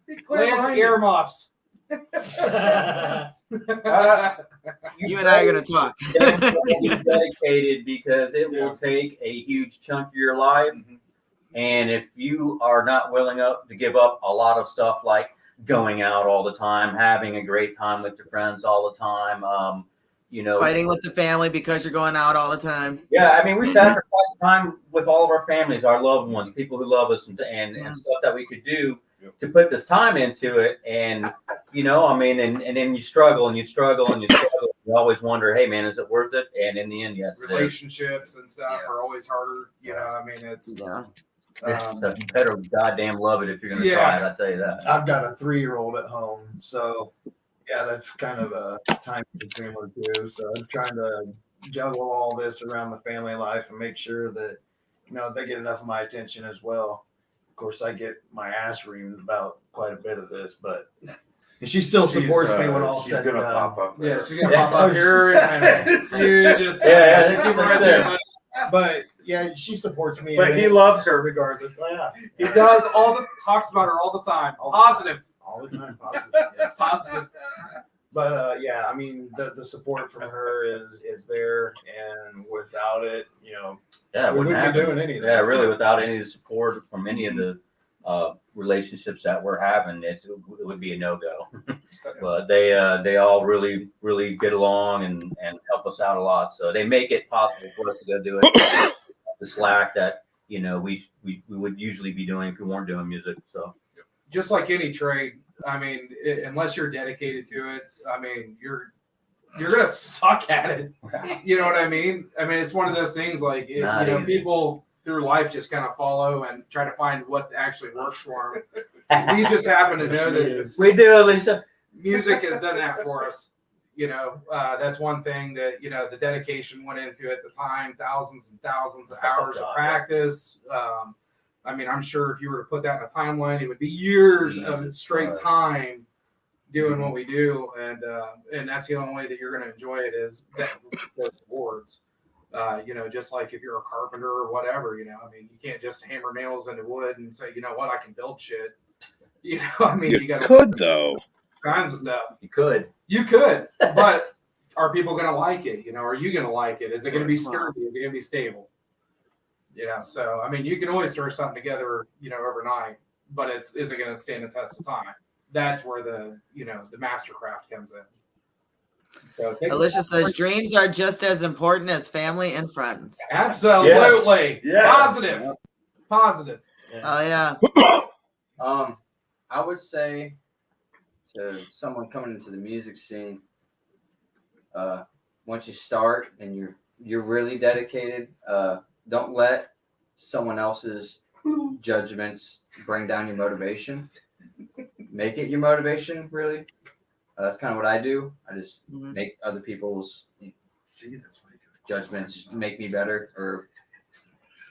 Be clear Lance minded. earmuffs. You and I are going to talk. Be dedicated, because it will take a huge chunk of your life. And if you are not willing to give up a lot of stuff, like going out all the time, having a great time with your friends all the time, fighting with the family because you're going out all the time. Yeah, I mean, we sacrifice time with all of our families, our loved ones, people who love us, and stuff that we could do to put this time into it. And and then you struggle and you struggle and you struggle. You always wonder, hey man, is it worth it? And in the end, yes. Relationships and stuff are always harder. I mean, it's you better goddamn love it if you're gonna try it. I tell you that. I've got a 3-year-old at home, so yeah, that's kind of a time consumer too. So I'm trying to juggle all this around the family life and make sure that they get enough of my attention as well. Of course, I get my ass reamed about quite a bit of this, but she still supports me when all said and done. Pop up there. Yeah, she's gonna pop up here and you just keep her right there. But yeah, she supports me. But he loves her regardless. Yeah, he does talks about her all the time. Positive. All the time, positive. Yes. Positive. But yeah, I mean the support from her is there, and without it, we wouldn't be doing anything. Yeah, really, without any support from any of the relationships that we're having, it would be a no-go. But they all really, really get along and help us out a lot. So they make it possible for us to go do it. The slack that we would usually be doing if we weren't doing music. So just like any trade, I mean, unless you're dedicated to it, I mean, you're gonna suck at it. You know what I mean? I mean, it's one of those things like people through life just kind of follow and try to find what actually works for them. We just happen to know that we do, Alicia. Music has done that for us. That's one thing that the dedication went into at the time, thousands and thousands of hours of practice. I mean, I'm sure if you were to put that in a timeline, it would be years of straight time doing what we do, and that's the only way that you're going to enjoy it is those rewards. Just like if you're a carpenter or whatever, I mean, you can't just hammer nails into wood and say, I can build shit. I mean, you got though. Kinds of stuff. You could, but are people going to like it? Are you going to like it? Is it going to be sturdy? Is it going to be stable? So I mean, you can always throw something together, overnight, but is it going to stand the test of time? That's where the mastercraft comes in. So Alicia says dreams are just as important as family and friends. Absolutely. Yes. Positive. Oh yeah. I would say to someone coming into the music scene, once you start and you're really dedicated, don't let someone else's judgments bring down your motivation. Make it your motivation, really. That's kind of what I do. I just make other people's judgments make me better, or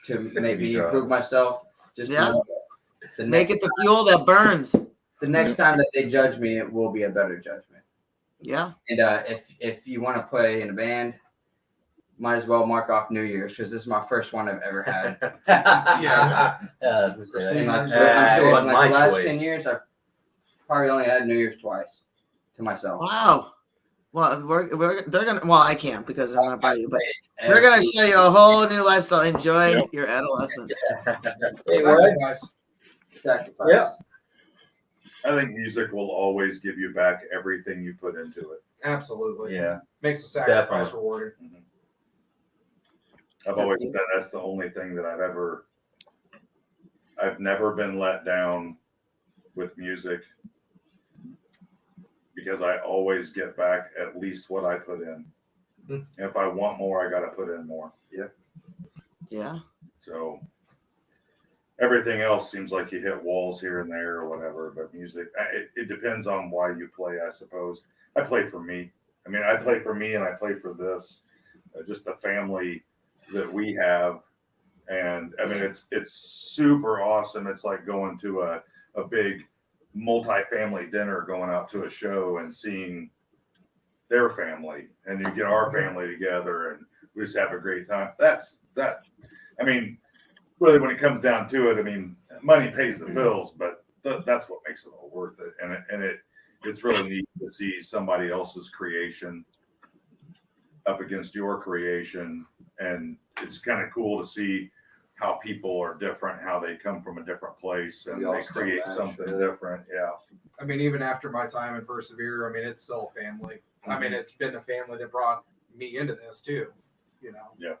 to make me improve myself. Just make it the fuel that burns. The next time that they judge me, it will be a better judgment. Yeah. And if you want to play in a band, might as well mark off New Year's, because this is my first one I've ever had. I'm sure in the last 10 years, I've probably only had New Year's twice to myself. Wow. Well, they're gonna. Well, I can't because I'm not by you, but we're gonna show you a whole new lifestyle. Enjoy your adolescence. Sacrifice. Sacrifice. I think music will always give you back everything you put into it. Absolutely. Yeah. Makes the sacrifice Definitely rewarding. I've always said that's the only thing that I've never been let down with music, because I always get back at least what I put in. If I want more, I got to put in more. Yeah. Yeah. So everything else seems like you hit walls here and there or whatever, but music, it depends on why you play, I suppose. I play for me. I mean, I play for me and I play for this, just the family that we have. And I mean, it's super awesome. It's like going to a big multi-family dinner, going out to a show and seeing their family, and you get our family together and we just have a great time. I mean, really, when it comes down to it, I mean, money pays the bills, but that's what makes it all worth it. And it's really neat to see somebody else's creation up against your creation. And it's kind of cool to see how people are different, how they come from a different place and they create something different. Yeah. I mean, even after my time in Persevere, I mean, it's still a family. I mean, it's been a family that brought me into this too, you know? Yeah.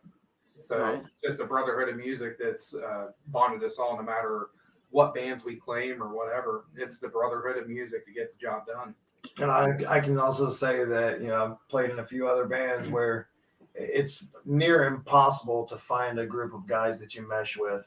So just the brotherhood of music that's bonded us all, no matter what bands we claim or whatever. It's the brotherhood of music to get the job done. And I can also say that, you know, I've played in a few other bands where it's near impossible to find a group of guys that you mesh with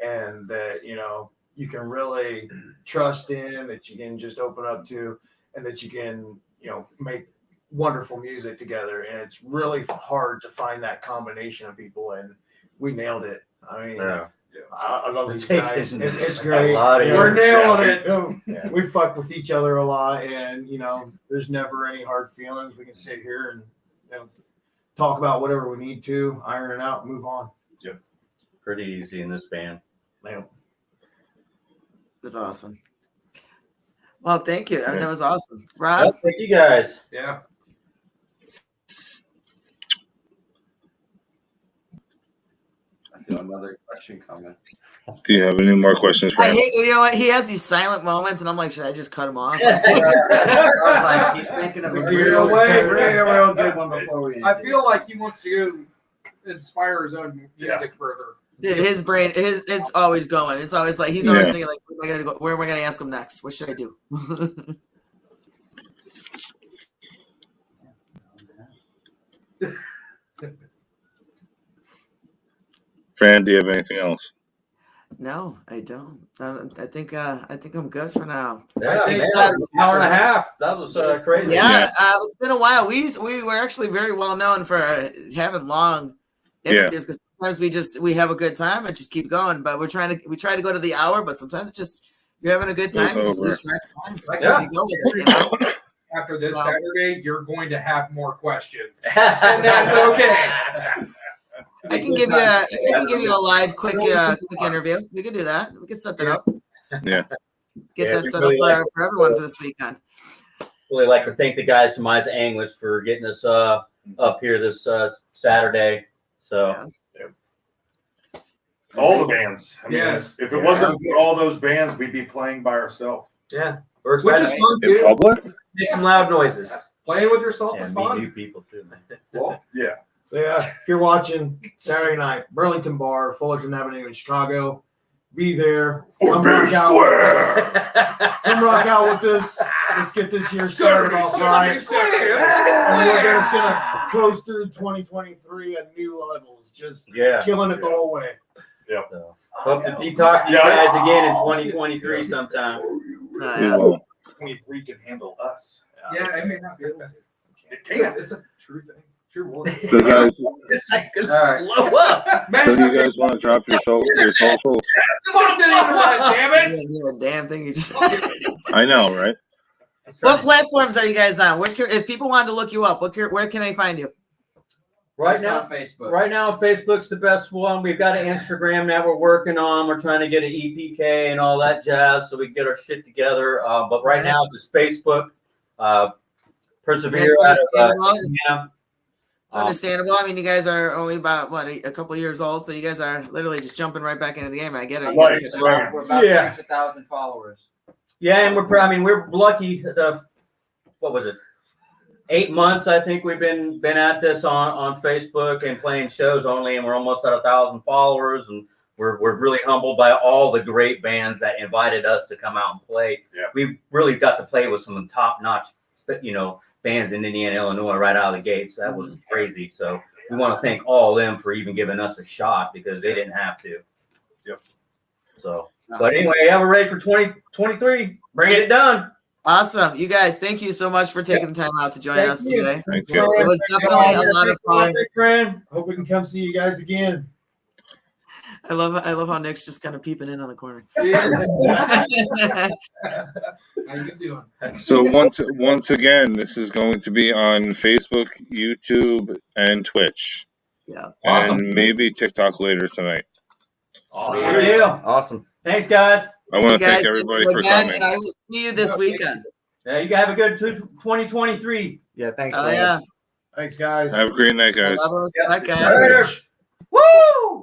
and that, you know, you can really trust in, that you can just open up to, and that you can, you know, make wonderful music together. And it's really hard to find that combination of people, and we nailed it. I mean, I love these guys. It's great. We're nailing it. Yeah. We fuck with each other a lot, and you know, there's never any hard feelings. We can sit here and, you know, talk about whatever we need to, iron it out, and move on. Yep. Pretty easy in this band. Yeah. That's awesome. Well, thank you. That was awesome. Rob? Well, thank you guys. Yeah. I feel another question coming. Do you have any more questions, I Fran? hate, you know what? He has these silent moments, and I'm like, should I just cut him off? I was like, he's thinking of a real good one before we. I feel like he wants to go inspire his own music further. His brain, it's always going. It's always like he's always thinking like, where am I gonna ask him next? What should I do? Fran, do you have anything else? No, I don't. I think I'm good for now. Yeah, Thanks, an hour and a half. That was crazy. Yeah, it's been a while. We were actually very well known for having long interviews because sometimes we have a good time and just keep going. But we try to go to the hour, but sometimes it's just you're having a good time. You just lose track of time. You go with it, you know? After this Saturday, you're going to have more questions, and that's okay. I can give you a live quick interview. We can do that. We can set that up. Yeah. Get that set up for everyone for this weekend. Really like to thank the guys from Eyes Anglish for getting us up here this Saturday. So all the bands. I mean, yes. If it wasn't for all those bands, we'd be playing by ourselves. Yeah. We're excited. Which is fun In too. public? Make some loud noises. Playing with yourself is And meet fun. new people too, man. Well, yeah. So yeah, if you're watching Saturday night, Burlington Bar, Fullerton Avenue in Chicago, be there. Come rock out with us. Let's get this year started off right. And we're just gonna coast through 2023 at new levels, just killing it the whole way. Yep. So, hope to be talking to you guys again in 2023 sometime. 23 can handle us. Yeah, it may not be. It can. It's a true thing. True word. So guys, It's just gonna All right. blow up. so do you guys want to drop your socials? Something in that, damn You it! didn't do a damn thing. You just. I know, right? What platforms are you guys on? If people wanted to look you up, where can they find you? Right now, on Facebook. Right now, Facebook's the best one. We've got an Instagram that we're working on. We're trying to get an EPK and all that jazz so we can get our shit together. But right now, just Facebook. Persevere out of Indiana. It's understandable. I mean, you guys are only about a couple years old, so you guys are literally just jumping right back into the game. I get it. Right. We're about to reach 1,000 followers. Yeah, and we're lucky. What was it? 8 months, I think we've been at this on Facebook and playing shows only, and we're almost at 1,000 followers, and we're really humbled by all the great bands that invited us to come out and play. Yeah. We really got to play with some top-notch, bands in Indiana, Illinois right out of the gate. So that was crazy. So we want to thank all of them for even giving us a shot because they didn't have to. Yep. So, but anyway, yeah, we're ready for 2023. Bringing it done. Awesome. You guys, thank you so much for taking the time out to join us today. Thank you. It was definitely a lot of fun. Friend. Hope we can come see you guys again. I love how Nick's just kind of peeping in on the corner. How you doing? So once again, this is going to be on Facebook, YouTube, and Twitch, Yeah. and maybe TikTok later tonight. Awesome. Good deal. Awesome. Thanks, guys. I want You to thank guys, everybody thank for you again, coming. and I will see you this weekend. Yeah, you guys have a good 2023. Yeah, thanks. Oh yeah. Thanks, guys. Have a great night, guys. I love those Yeah. podcasts. Later. Woo!